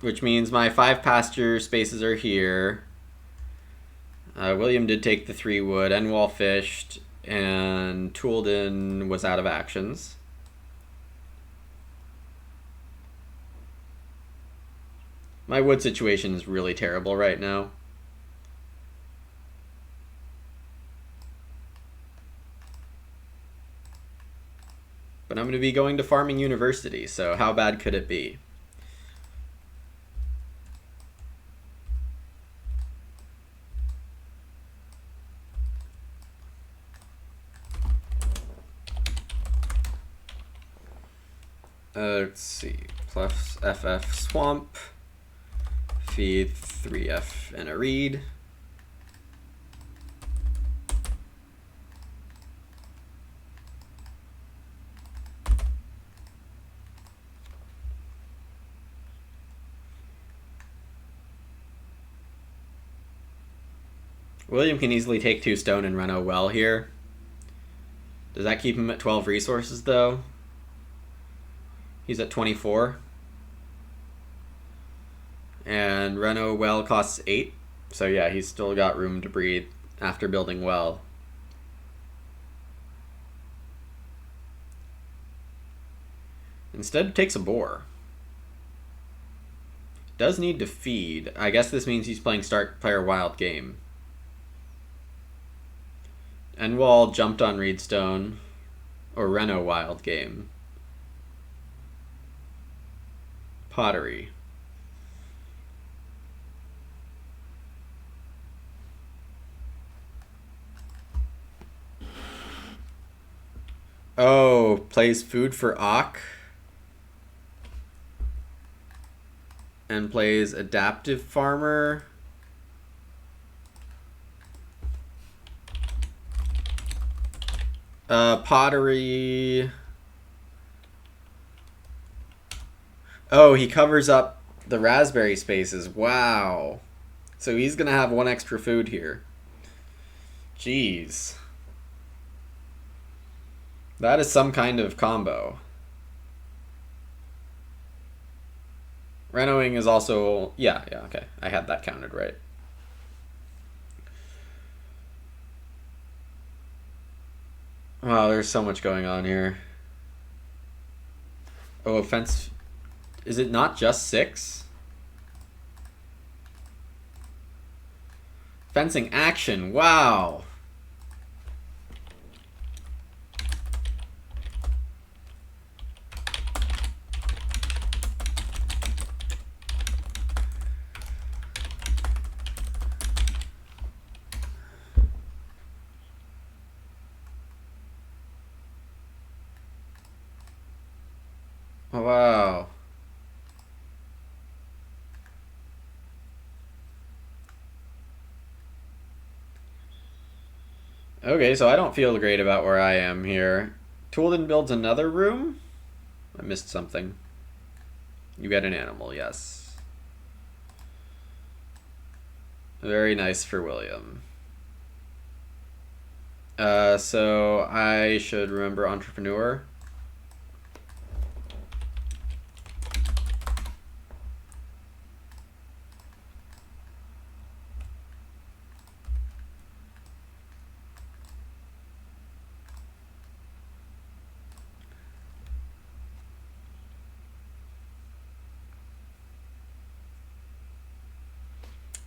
Which means my 5 pasture spaces are here. William did take the 3 wood. Enwall fished. And Toolden was out of actions. My wood situation is really terrible right now. But I'm going to be going to Farming University, so how bad could it be? Let's see. Plus FF Swamp. Feed 3F and a reed. William can easily take 2 stone and run a well here. Does that keep him at 12 resources, though? He's at 24. And Reno well costs 8. So yeah, he's still got room to breathe after building well. Instead takes a boar. Does need to feed. I guess this means he's playing start player wild game. Enwall jumped on Reedstone. Or Reno wild game. Pottery. Oh, plays food for Ock. And plays adaptive farmer. Pottery. Oh, he covers up the raspberry spaces. Wow. So he's going to have 1 extra food here. Jeez. That is some kind of combo. Renoing is also... Yeah, okay. I had that counted right. Wow, there's so much going on here. Oh, offense... Is it not just 6? Fencing action, wow. Oh, wow. Okay, so I don't feel great about where I am here. Toolden builds another room? I missed something. You get an animal, yes. Very nice for William. So I should remember entrepreneur.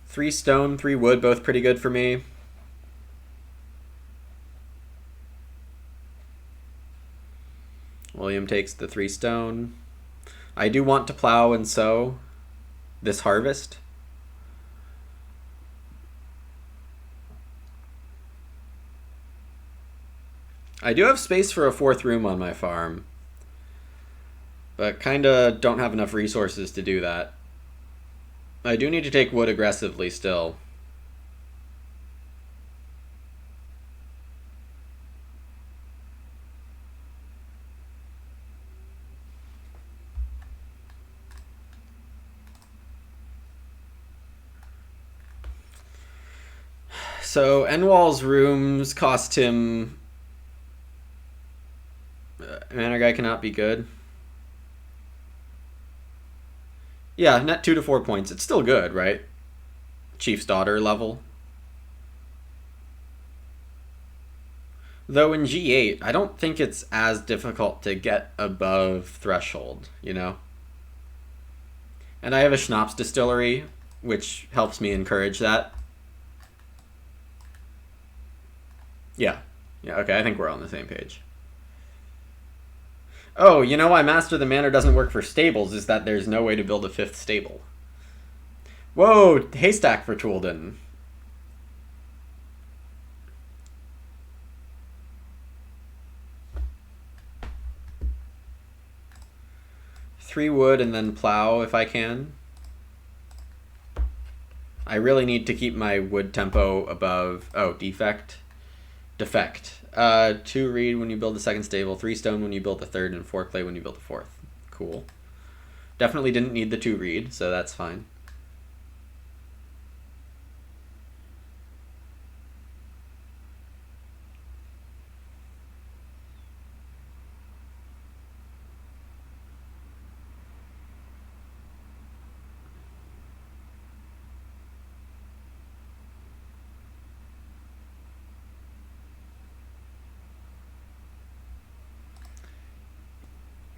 Three stone, 3 wood, both pretty good for me. William takes the 3 stone. I do want to plow and sow this harvest. I do have space for a 4th room on my farm, but kinda don't have enough resources to do that. I do need to take wood aggressively still. So Enwall's rooms cost him... Manor guy cannot be good. Yeah, net 2 to 4 points. It's still good, right? Chief's daughter level. Though in G8, I don't think it's as difficult to get above threshold, you know? And I have a schnapps distillery, which helps me encourage that. Yeah. Yeah, okay, I think we're on the same page. Oh, you know why Master the Manor doesn't work for stables is that there's no way to build a 5th stable. Whoa, haystack for Toolden. Three wood and then plow if I can. I really need to keep my wood tempo above... Oh, defect. 2 reed when you build the 2nd stable, 3 stone when you build the 3rd, and 4 clay when you build the 4th. Cool. Definitely didn't need the 2 reed, so that's fine.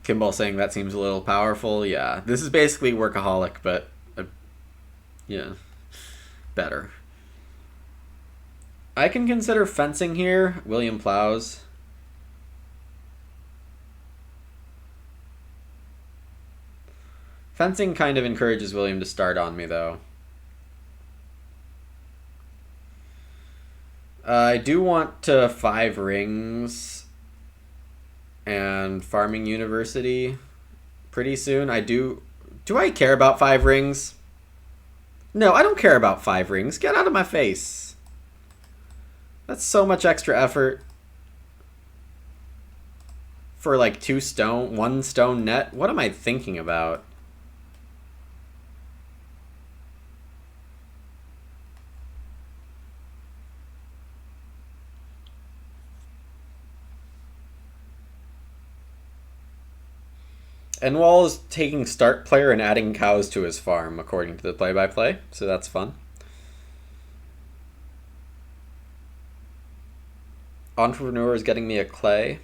Kimball saying that seems a little powerful. Yeah, this is basically Workaholic, but yeah, better. I can consider fencing here. William plows. Fencing kind of encourages William to start on me, though. I do want to 5 rings and farming university pretty soon. I do. Do I care about 5 rings? No, I don't care about 5 rings. Get out of my face. That's so much extra effort for like 2 stone, 1 stone net. What am I thinking about? Enwall is taking start player and adding cows to his farm, according to the play-by-play, so that's fun. Entrepreneur is getting me a clay.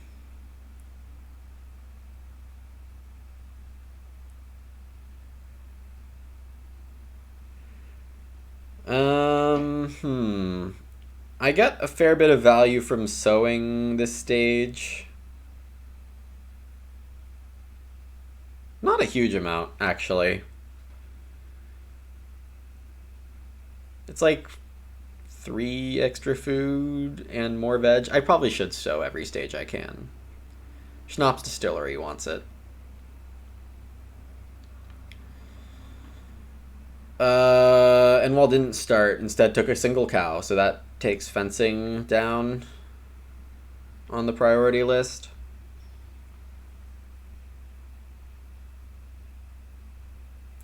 I get a fair bit of value from sowing this stage. Not a huge amount, actually. It's like 3 extra food and more veg. I probably should sow every stage I can. Schnapps Distillery wants it. Enwall didn't start. Instead took a single cow, so that takes fencing down on the priority list.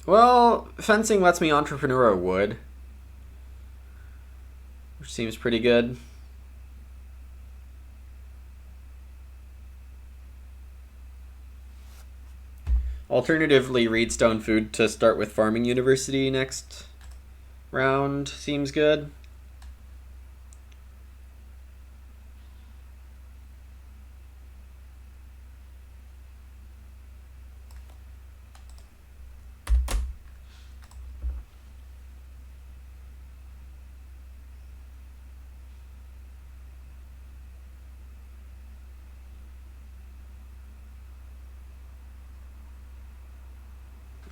Well, fencing lets me entrepreneur a wood, which seems pretty good. Alternatively, read stone food to start with farming university next round seems good.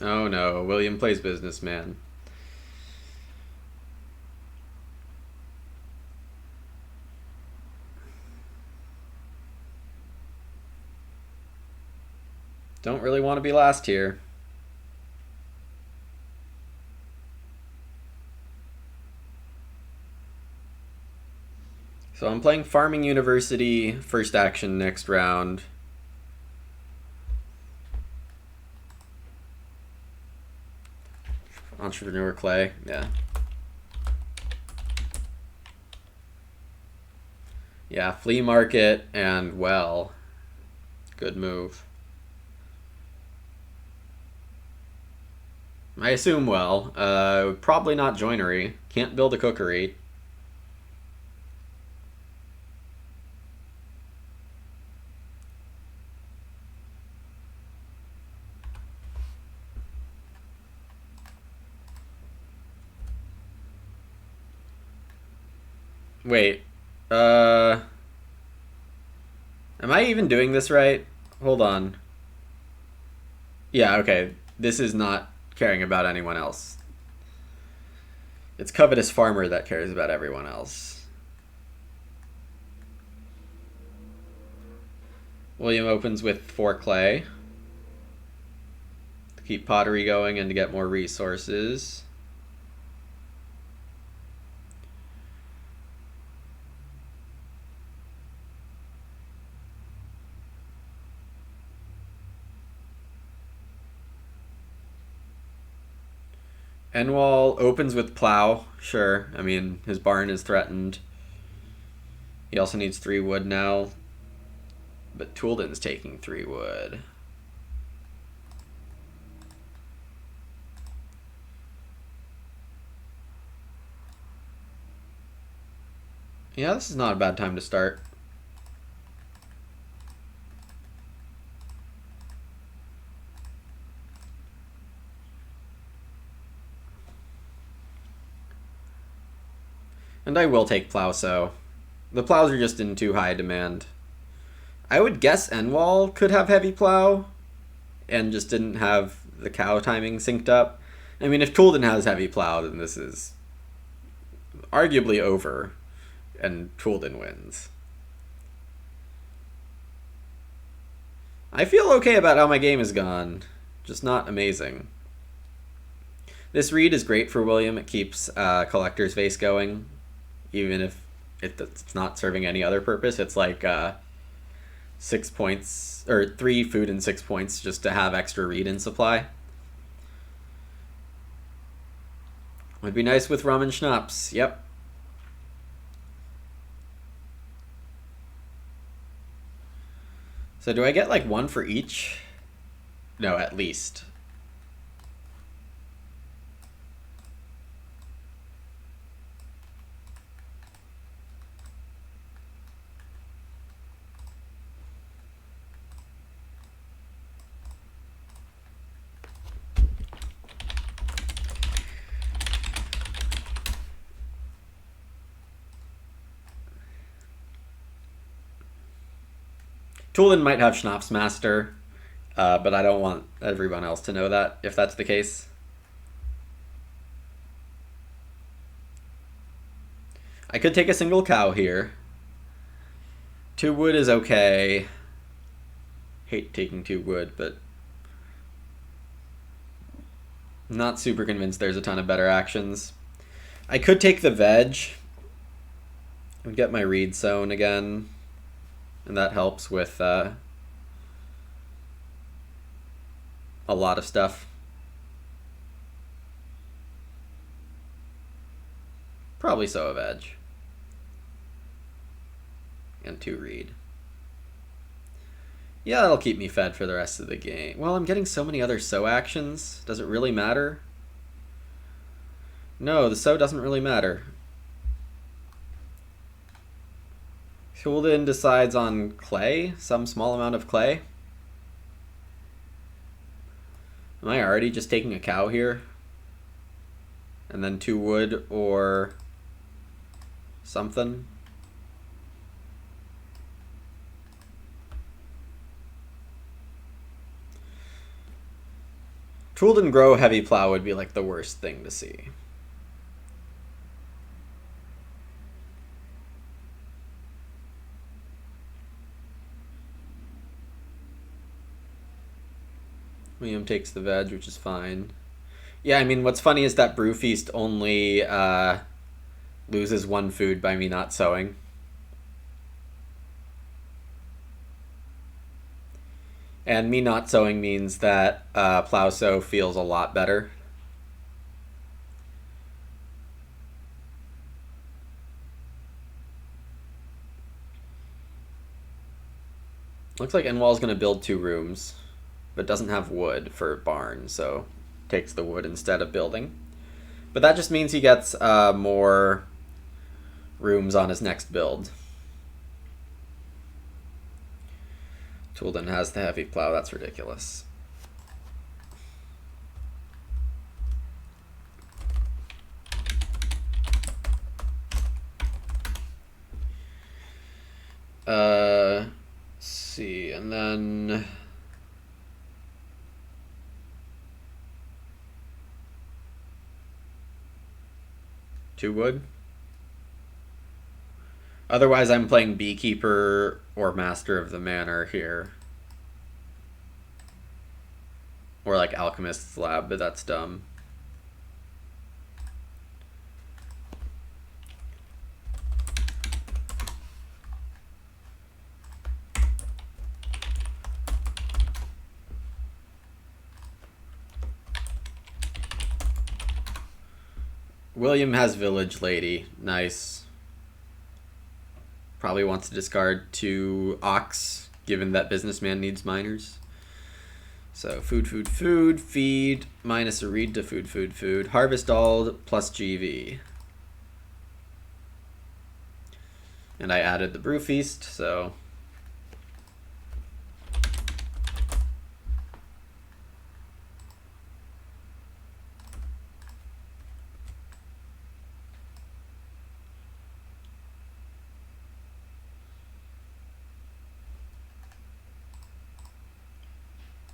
Oh no, William plays businessman. Don't really want to be last here. So I'm playing Farming University, first action next round. Entrepreneur Clay, yeah. Yeah, flea market and well. Good move. I assume well. Probably not joinery. Can't build a cookery. Wait. Am I even doing this right? Hold on. Yeah, okay. This is not caring about anyone else. It's Covetous Farmer that cares about everyone else. William opens with 4 clay to keep pottery going and to get more resources. Enwall opens with plow. Sure. I mean, his barn is threatened. He also needs 3 wood now. But Toulden's taking 3 wood. Yeah, this is not a bad time to start. And I will take plow, so the plows are just in too high demand. I would guess Enwall could have heavy plow and just didn't have the cow timing synced up. I mean, if Toulden has heavy plow, then this is arguably over, and Toulden wins. I feel okay about how my game has gone, just not amazing. This read is great for William. It keeps Collector's Vase going, even if it's not serving any other purpose. It's like 6 points, or 3 food and 6 points just to have extra read in supply. Would be nice with rum and schnapps. Yep. So do I get like 1 for each? No, at least. Toulden might have Schnapps Master, but I don't want everyone else to know that, if that's the case. I could take a single cow here. 2 wood is okay. Hate taking 2 wood, but not super convinced there's a ton of better actions. I could take the veg and get my reed sown again, and that helps with a lot of stuff. Probably sow a veg. And 2 reed. Yeah, that'll keep me fed for the rest of the game. Well, I'm getting so many other sow actions. Does it really matter? No, the sow doesn't really matter. Toulden decides on clay, some small amount of clay. Am I already just taking a cow here? And then 2 wood or something? Toulden grow heavy plow would be like the worst thing to see. William takes the veg, which is fine. Yeah, I mean, what's funny is that Brew Feast only loses 1 food by me not sowing. And me not sowing means that plow sow feels a lot better. Looks like Enwall's going to build 2 rooms, but doesn't have wood for barn, so takes the wood instead of building. But that just means he gets more rooms on his next build. Toulden has the heavy plow. That's ridiculous. 2 wood. Otherwise, I'm playing Beekeeper or Master of the Manor here. Or like Alchemist's Lab, but that's dumb. William has Village Lady. Nice. Probably wants to discard 2 Ox, given that Businessman needs miners. So food, food, food, feed, minus a read to food, food, food. Harvest all plus GV. And I added the Brew Feast, so...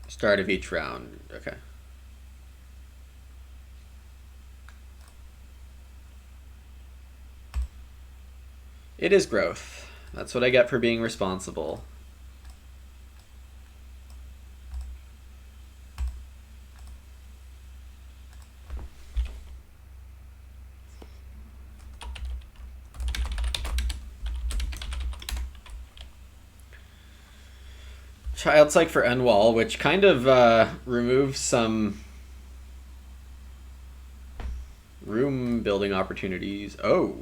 Start of each round. Okay. It is growth. That's what I get for being responsible. Child's Psych for Enwall, which kind of removes some room building opportunities. Oh.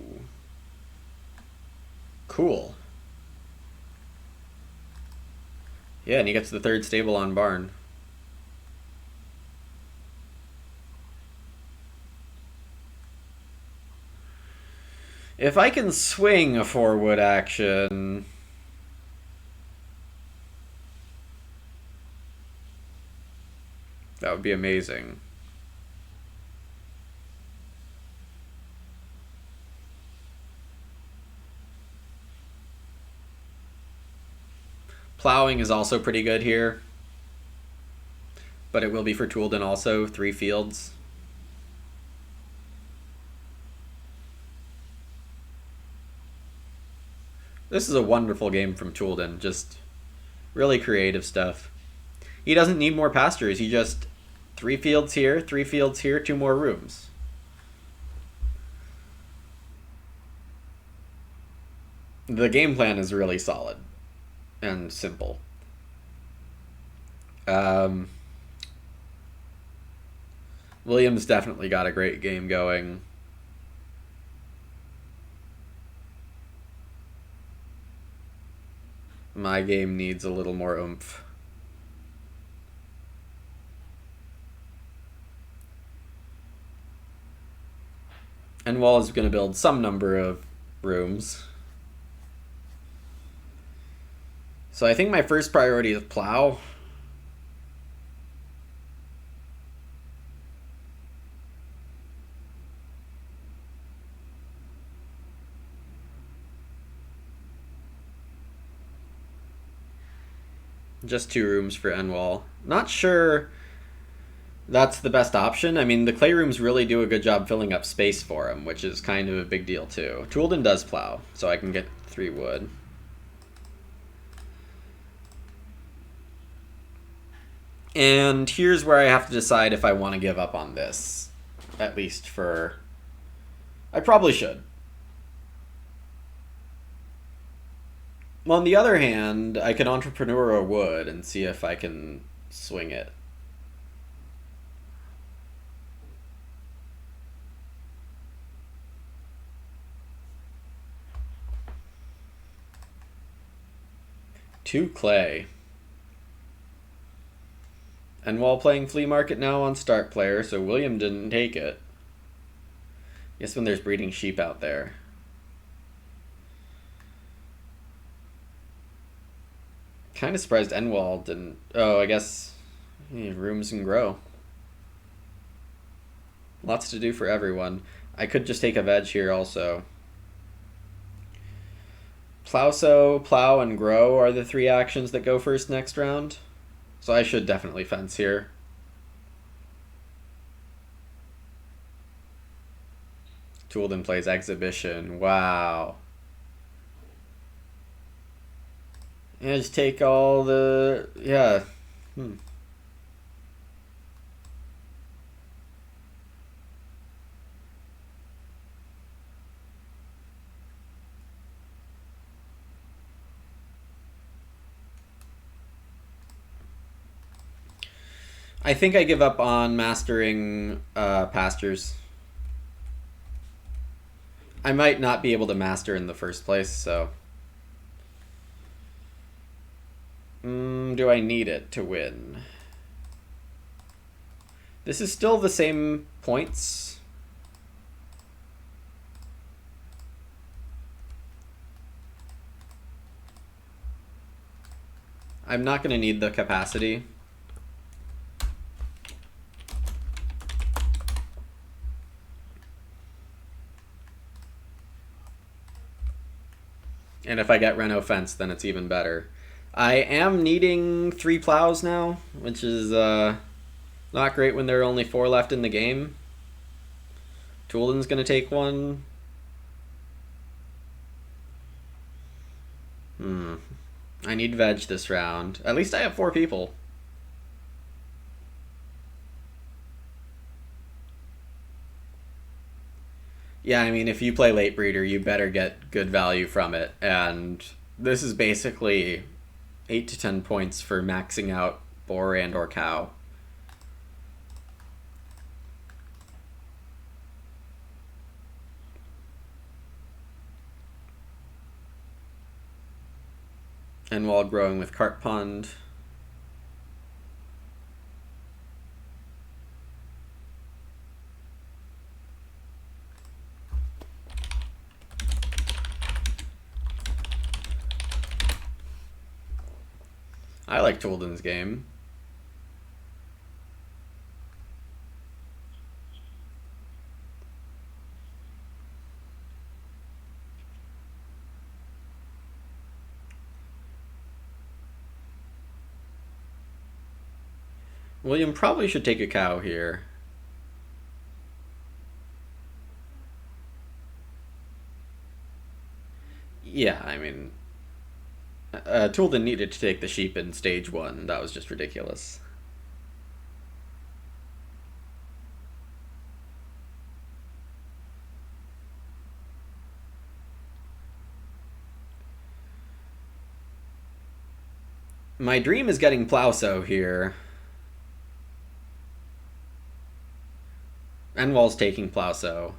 Cool. Yeah, and he gets the 3rd stable on Barn. If I can swing a 4-wood action... that would be amazing. Plowing is also pretty good here. But it will be for Toolden also, 3 fields. This is a wonderful game from Toolden, just really creative stuff. He doesn't need more pastures, he just 3 fields here, 3 fields here, 2 more rooms. The game plan is really solid and simple. William's definitely got a great game going. My game needs a little more oomph. Enwall is going to build some number of rooms. So I think my first priority is plow. Just 2 rooms for Enwall. Not sure that's the best option. I mean, the clay rooms really do a good job filling up space for him, which is kind of a big deal too. Toolden does plow, so I can get 3 wood. And here's where I have to decide if I want to give up on this. At least for... I probably should. Well, on the other hand, I could entrepreneur a wood and see if I can swing it. Two clay. And while playing Flea Market now on Start Player, so William didn't take it. Guess when there's breeding sheep out there. Kind of surprised Enwall didn't... Oh, I guess rooms can grow. Lots to do for everyone. I could just take a veg here also. Plow, sow, plow, and grow are the 3 actions that go first next round. So I should definitely fence here. Toolden plays Exhibition. Wow. And just take all the... Yeah. I think I give up on mastering pastures. I might not be able to master in the first place, so... do I need it to win? This is still the same points. I'm not going to need the capacity. And if I get Reno Fence, then it's even better. I am needing 3 plows now, which is not great when there are only 4 left in the game. Toolden's going to take one. I need veg this round. At least I have 4 people. Yeah, I mean, if you play Late Breeder, you better get good value from it. And this is basically 8 to 10 points for maxing out boar and or cow. And while growing with Carp Pond. I like Toolden's game. William probably should take a cow here. Yeah, I mean, Toolden needed to take the sheep in stage 1. That was just ridiculous. My dream is getting Plowsow here. Enwall's taking Plowsow.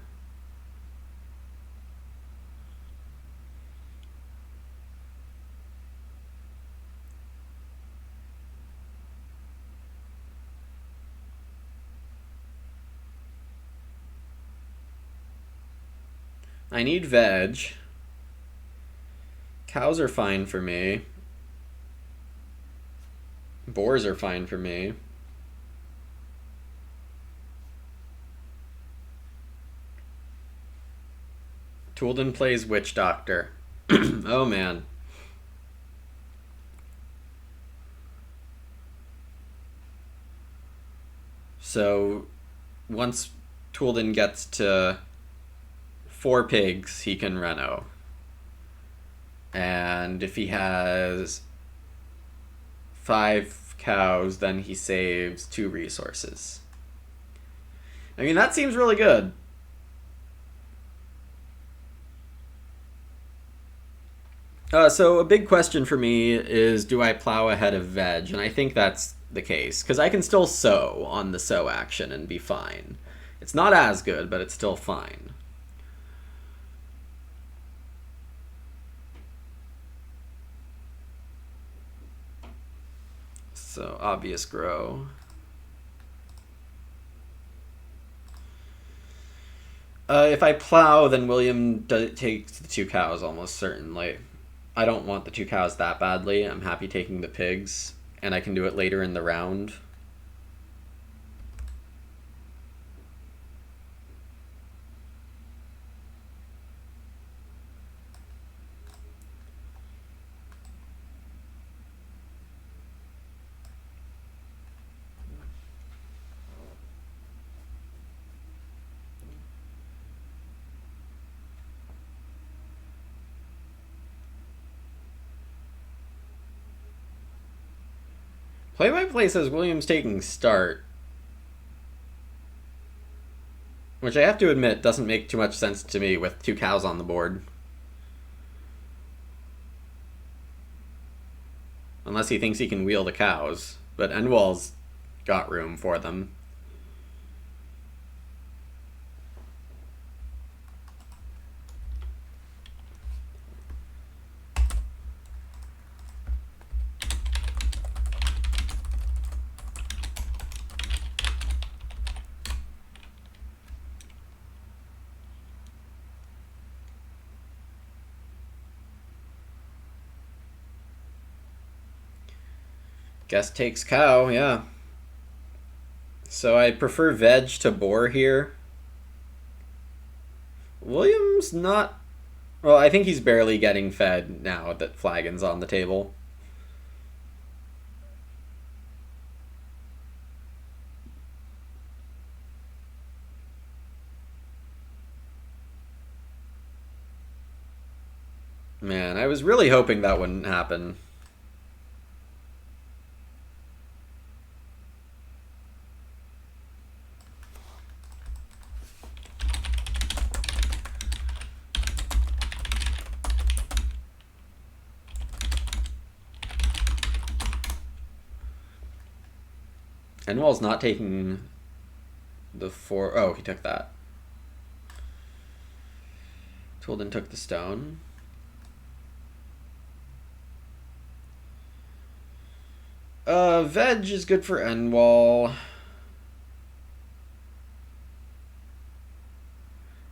I need veg. Cows are fine for me. Boars are fine for me. Toolden plays Witch Doctor. Oh man. So once Toolden gets to 4 pigs, he can Reno. And if he has 5 cows, then he saves 2 resources. I mean, that seems really good. So a big question for me is, do I plow ahead of veg? And I think that's the case, because I can still sow on the sow action and be fine. It's not as good, but it's still fine. So obvious grow. If I plow, then William takes the 2 cows almost certainly. I don't want the 2 cows that badly. I'm happy taking the pigs, and I can do it later in the round. Play-by-play says Williams taking start, which I have to admit doesn't make too much sense to me with 2 cows on the board. Unless he thinks he can wheel the cows, but Enwall's got room for them. Guest takes cow, yeah. So I prefer veg to boar here. Williams not... Well, I think he's barely getting fed now that Flagon's on the table. Man, I was really hoping that wouldn't happen. Enwall's not taking the 4... Oh, he took that. Toolden took the stone. Veg is good for Enwall.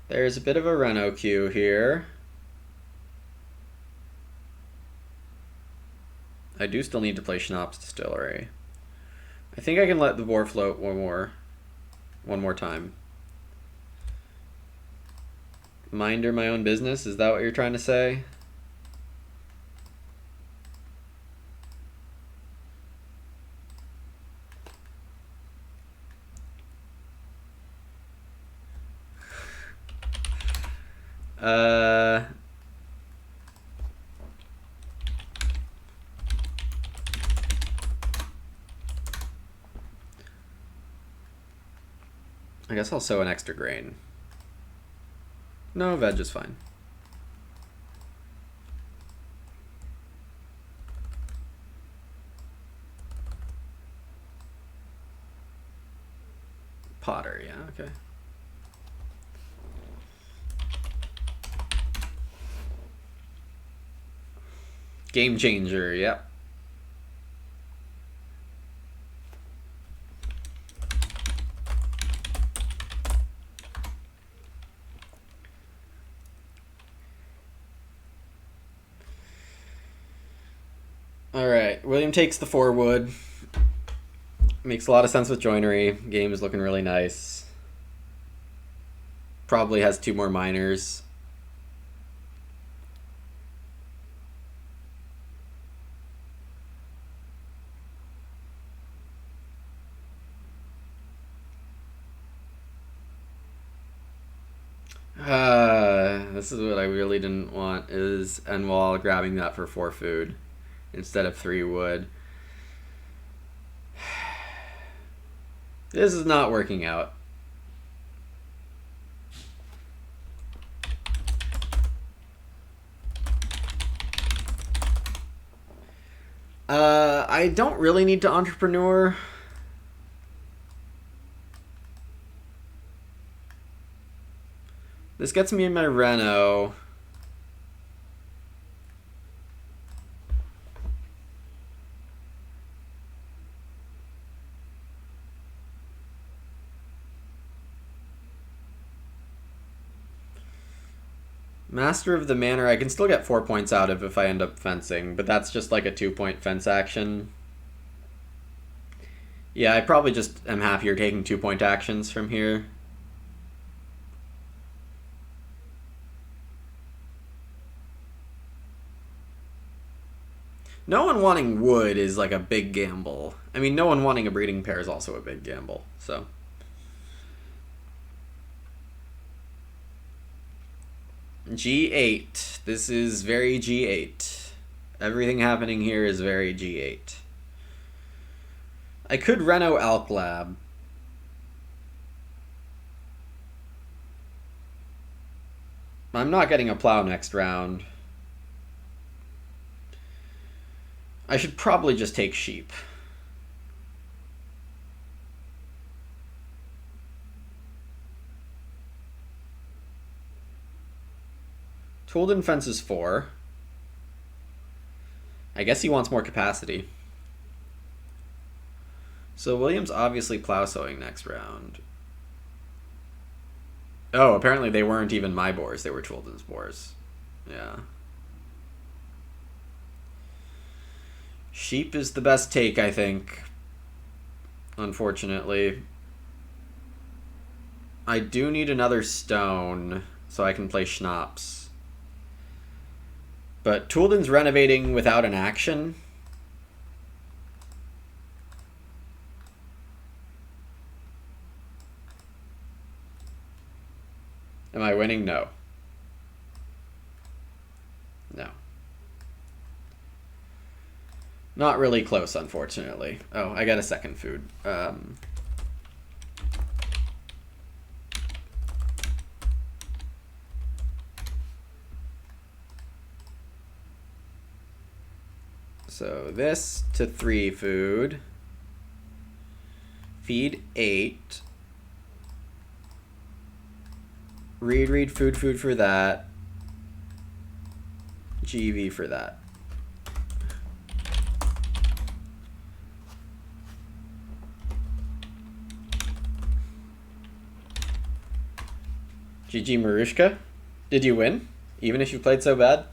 There's a bit of a Reno queue here. I do still need to play Schnapps Distillery. I think I can let the boar float one more time. Minder my own business, is that what you're trying to say? I guess I'll sow an extra grain. No, veg is fine. Potter, yeah, okay. Game changer, yep. Alright, William takes the 4 wood. Makes a lot of sense with joinery. Game is looking really nice. Probably has 2 more miners. This is what I really didn't want, is Enwall grabbing that for 4 food instead of 3 wood. This is not working out. I don't really need to entrepreneur. This gets me in my Reno. Master of the Manor, I can still get 4 points out of if I end up fencing, but that's just like a 2-point fence action. Yeah, I probably just am happier taking 2-point actions from here. No one wanting wood is like a big gamble. I mean, no one wanting a breeding pair is also a big gamble, so... G8. This is very G8. Everything happening here is very G8. I could Reno Alk Lab. I'm not getting a plow next round. I should probably just take sheep. Toolden fences 4. I guess he wants more capacity. So William's obviously plow sowing next round. Oh, apparently they weren't even my boars. They were Toolden's boars. Yeah. Sheep is the best take, I think. Unfortunately. I do need another stone so I can play Schnapps. But Toolden's renovating without an action. Am I winning? No. No. Not really close, unfortunately. Oh, I got a second food. So this to 3 food. Feed 8. Read food for that. GV for that. GG Marushka. Did you win? Even if you played so bad?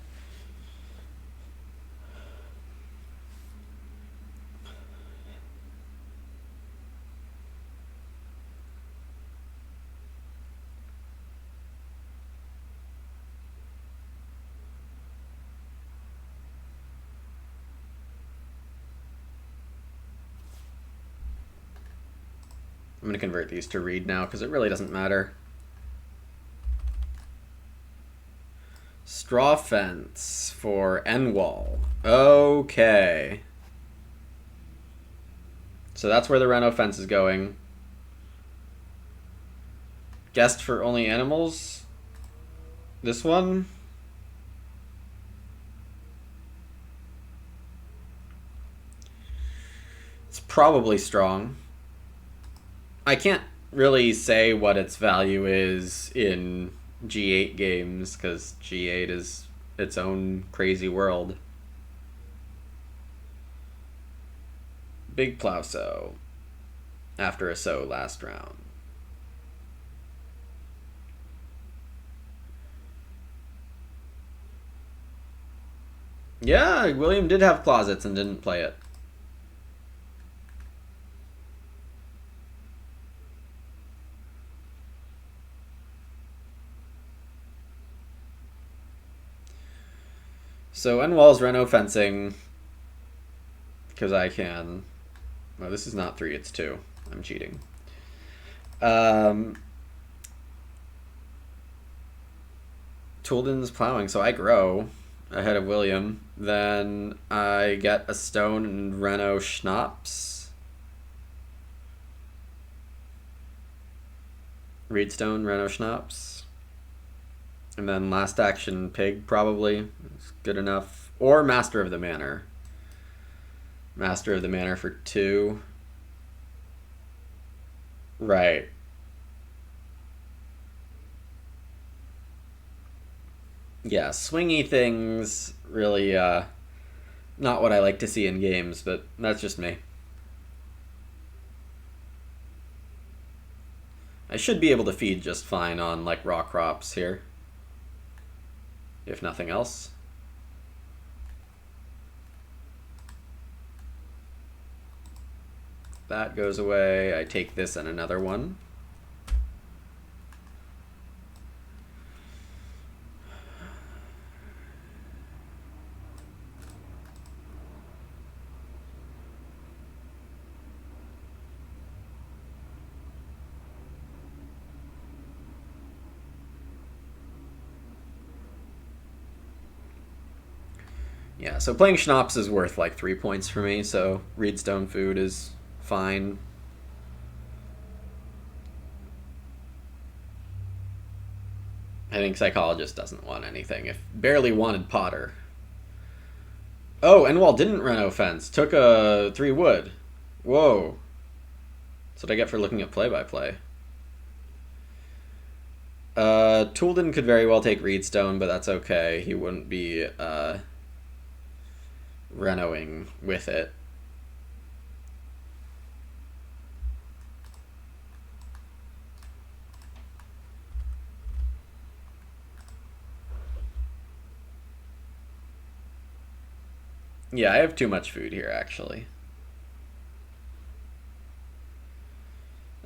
I'm going to convert these to read now because it really doesn't matter. Straw fence for N-Wall. Okay. So that's where the Reno fence is going. Guest for only animals. This one. It's probably strong. I can't really say what its value is in G8 games because G8 is its own crazy world. Big plow sow after a sow last round. Yeah, William did have closets and didn't play it. So N-Wall's Reno fencing, because I can. Oh, this is not 3, it's 2. I'm cheating. Toolden's plowing, so I grow ahead of William. Then I get a stone and Reno Schnapps. Reedstone, Reno Schnapps. And then last action, Pig, probably. It's good enough. Or Master of the Manor. Master of the Manor for 2. Right. Yeah, swingy things really not what I like to see in games, but that's just me. I should be able to feed just fine on like raw crops here. If nothing else. That goes away. I take this and another one. Yeah, so playing Schnapps is worth like 3 points for me, so Reedstone food is fine. I think Psychologist doesn't want anything. If barely wanted Potter. Oh, Enwall didn't reno fence. Took a 3 wood. Whoa. That's what I get for looking at play-by-play. Toolden could very well take Reedstone, but that's okay. He wouldn't be renoing with it. Yeah, I have too much food here, actually.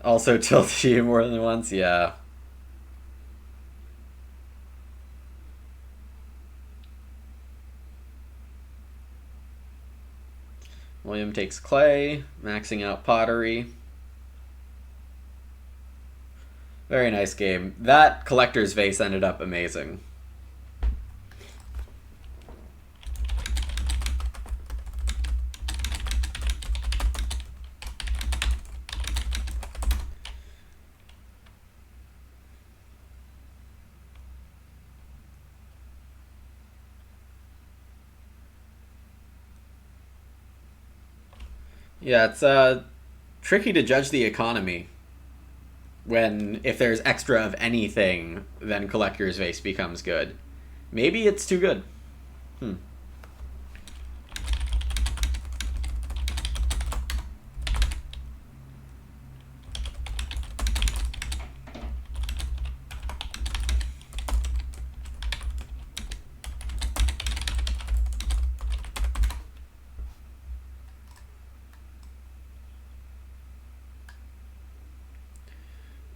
Also tilt you more than once, yeah. William takes clay, maxing out pottery. Very nice game. That collector's vase ended up amazing. Yeah, it's tricky to judge the economy when if there's extra of anything, then collector's vase becomes good. Maybe it's too good.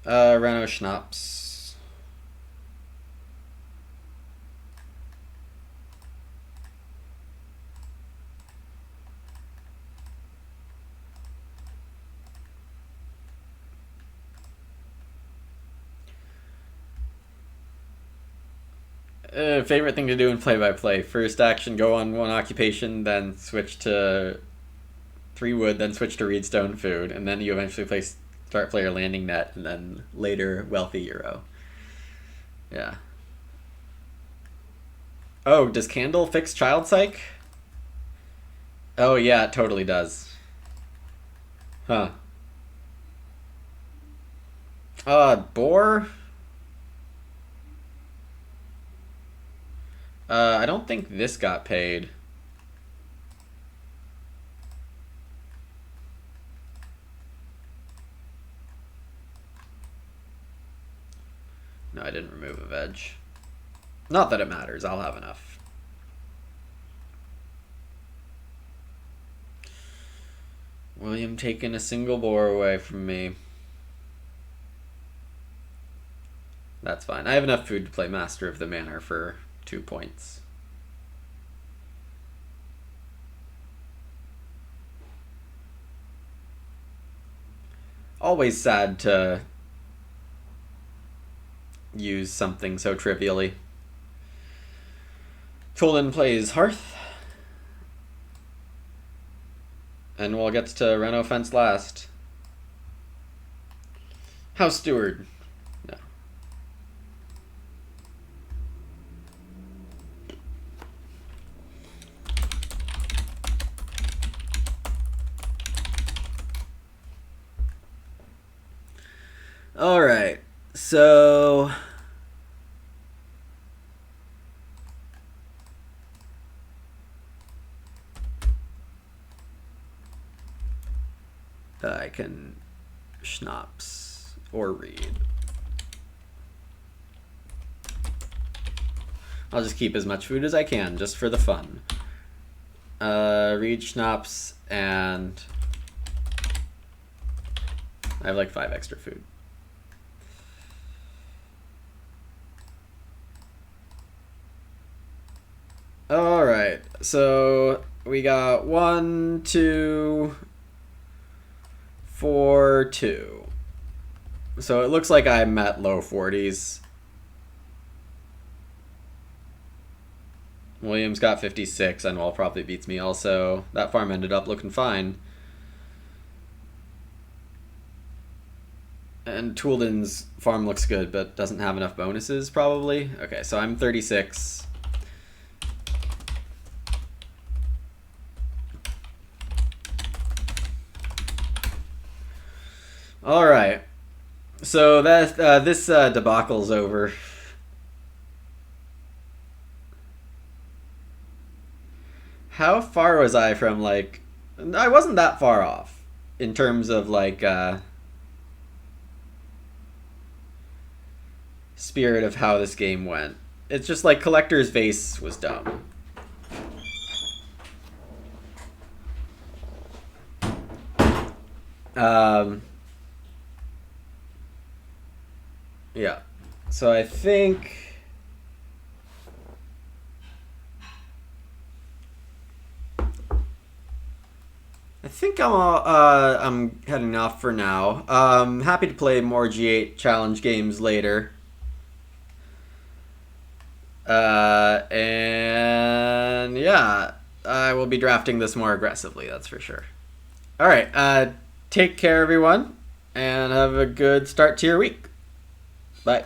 Reno Schnapps. Favorite thing to do in play-by-play. First action, go on 1 occupation, then switch to 3 wood, then switch to Reedstone food, and then you eventually play start player landing net, and then later wealthy Euro. Yeah. Oh, does Candle fix Child Psych? Oh yeah, it totally does. Huh. Boar? I don't think this got paid. No, I didn't remove a veg. Not that it matters, I'll have enough. William taking a single boar away from me. That's fine. I have enough food to play Master of the Manor for 2 points. Always sad to use something so trivially. Tolan plays Hearth. And Enwall gets to reno fence last. House Steward. No. Alright, so I can schnapps or read. I'll just keep as much food as I can just for the fun. Read schnapps, and I have like 5 extra food. Alright, so we got 1, 2, 4, 2. So it looks like I'm at low 40s. Williams got 56, and Enwall probably beats me also. That farm ended up looking fine. And Toolden's farm looks good, but doesn't have enough bonuses, probably. Okay, so I'm 36. All right. So that this debacle's over. How far was I from, like... I wasn't that far off in terms of, like, spirit of how this game went. It's just, like, Collector's Vase was dumb. Yeah. So I think... I'm heading off for now. Happy to play more G8 challenge games later. And yeah, I will be drafting this more aggressively, that's for sure. All right, take care, everyone, and have a good start to your week. Bye.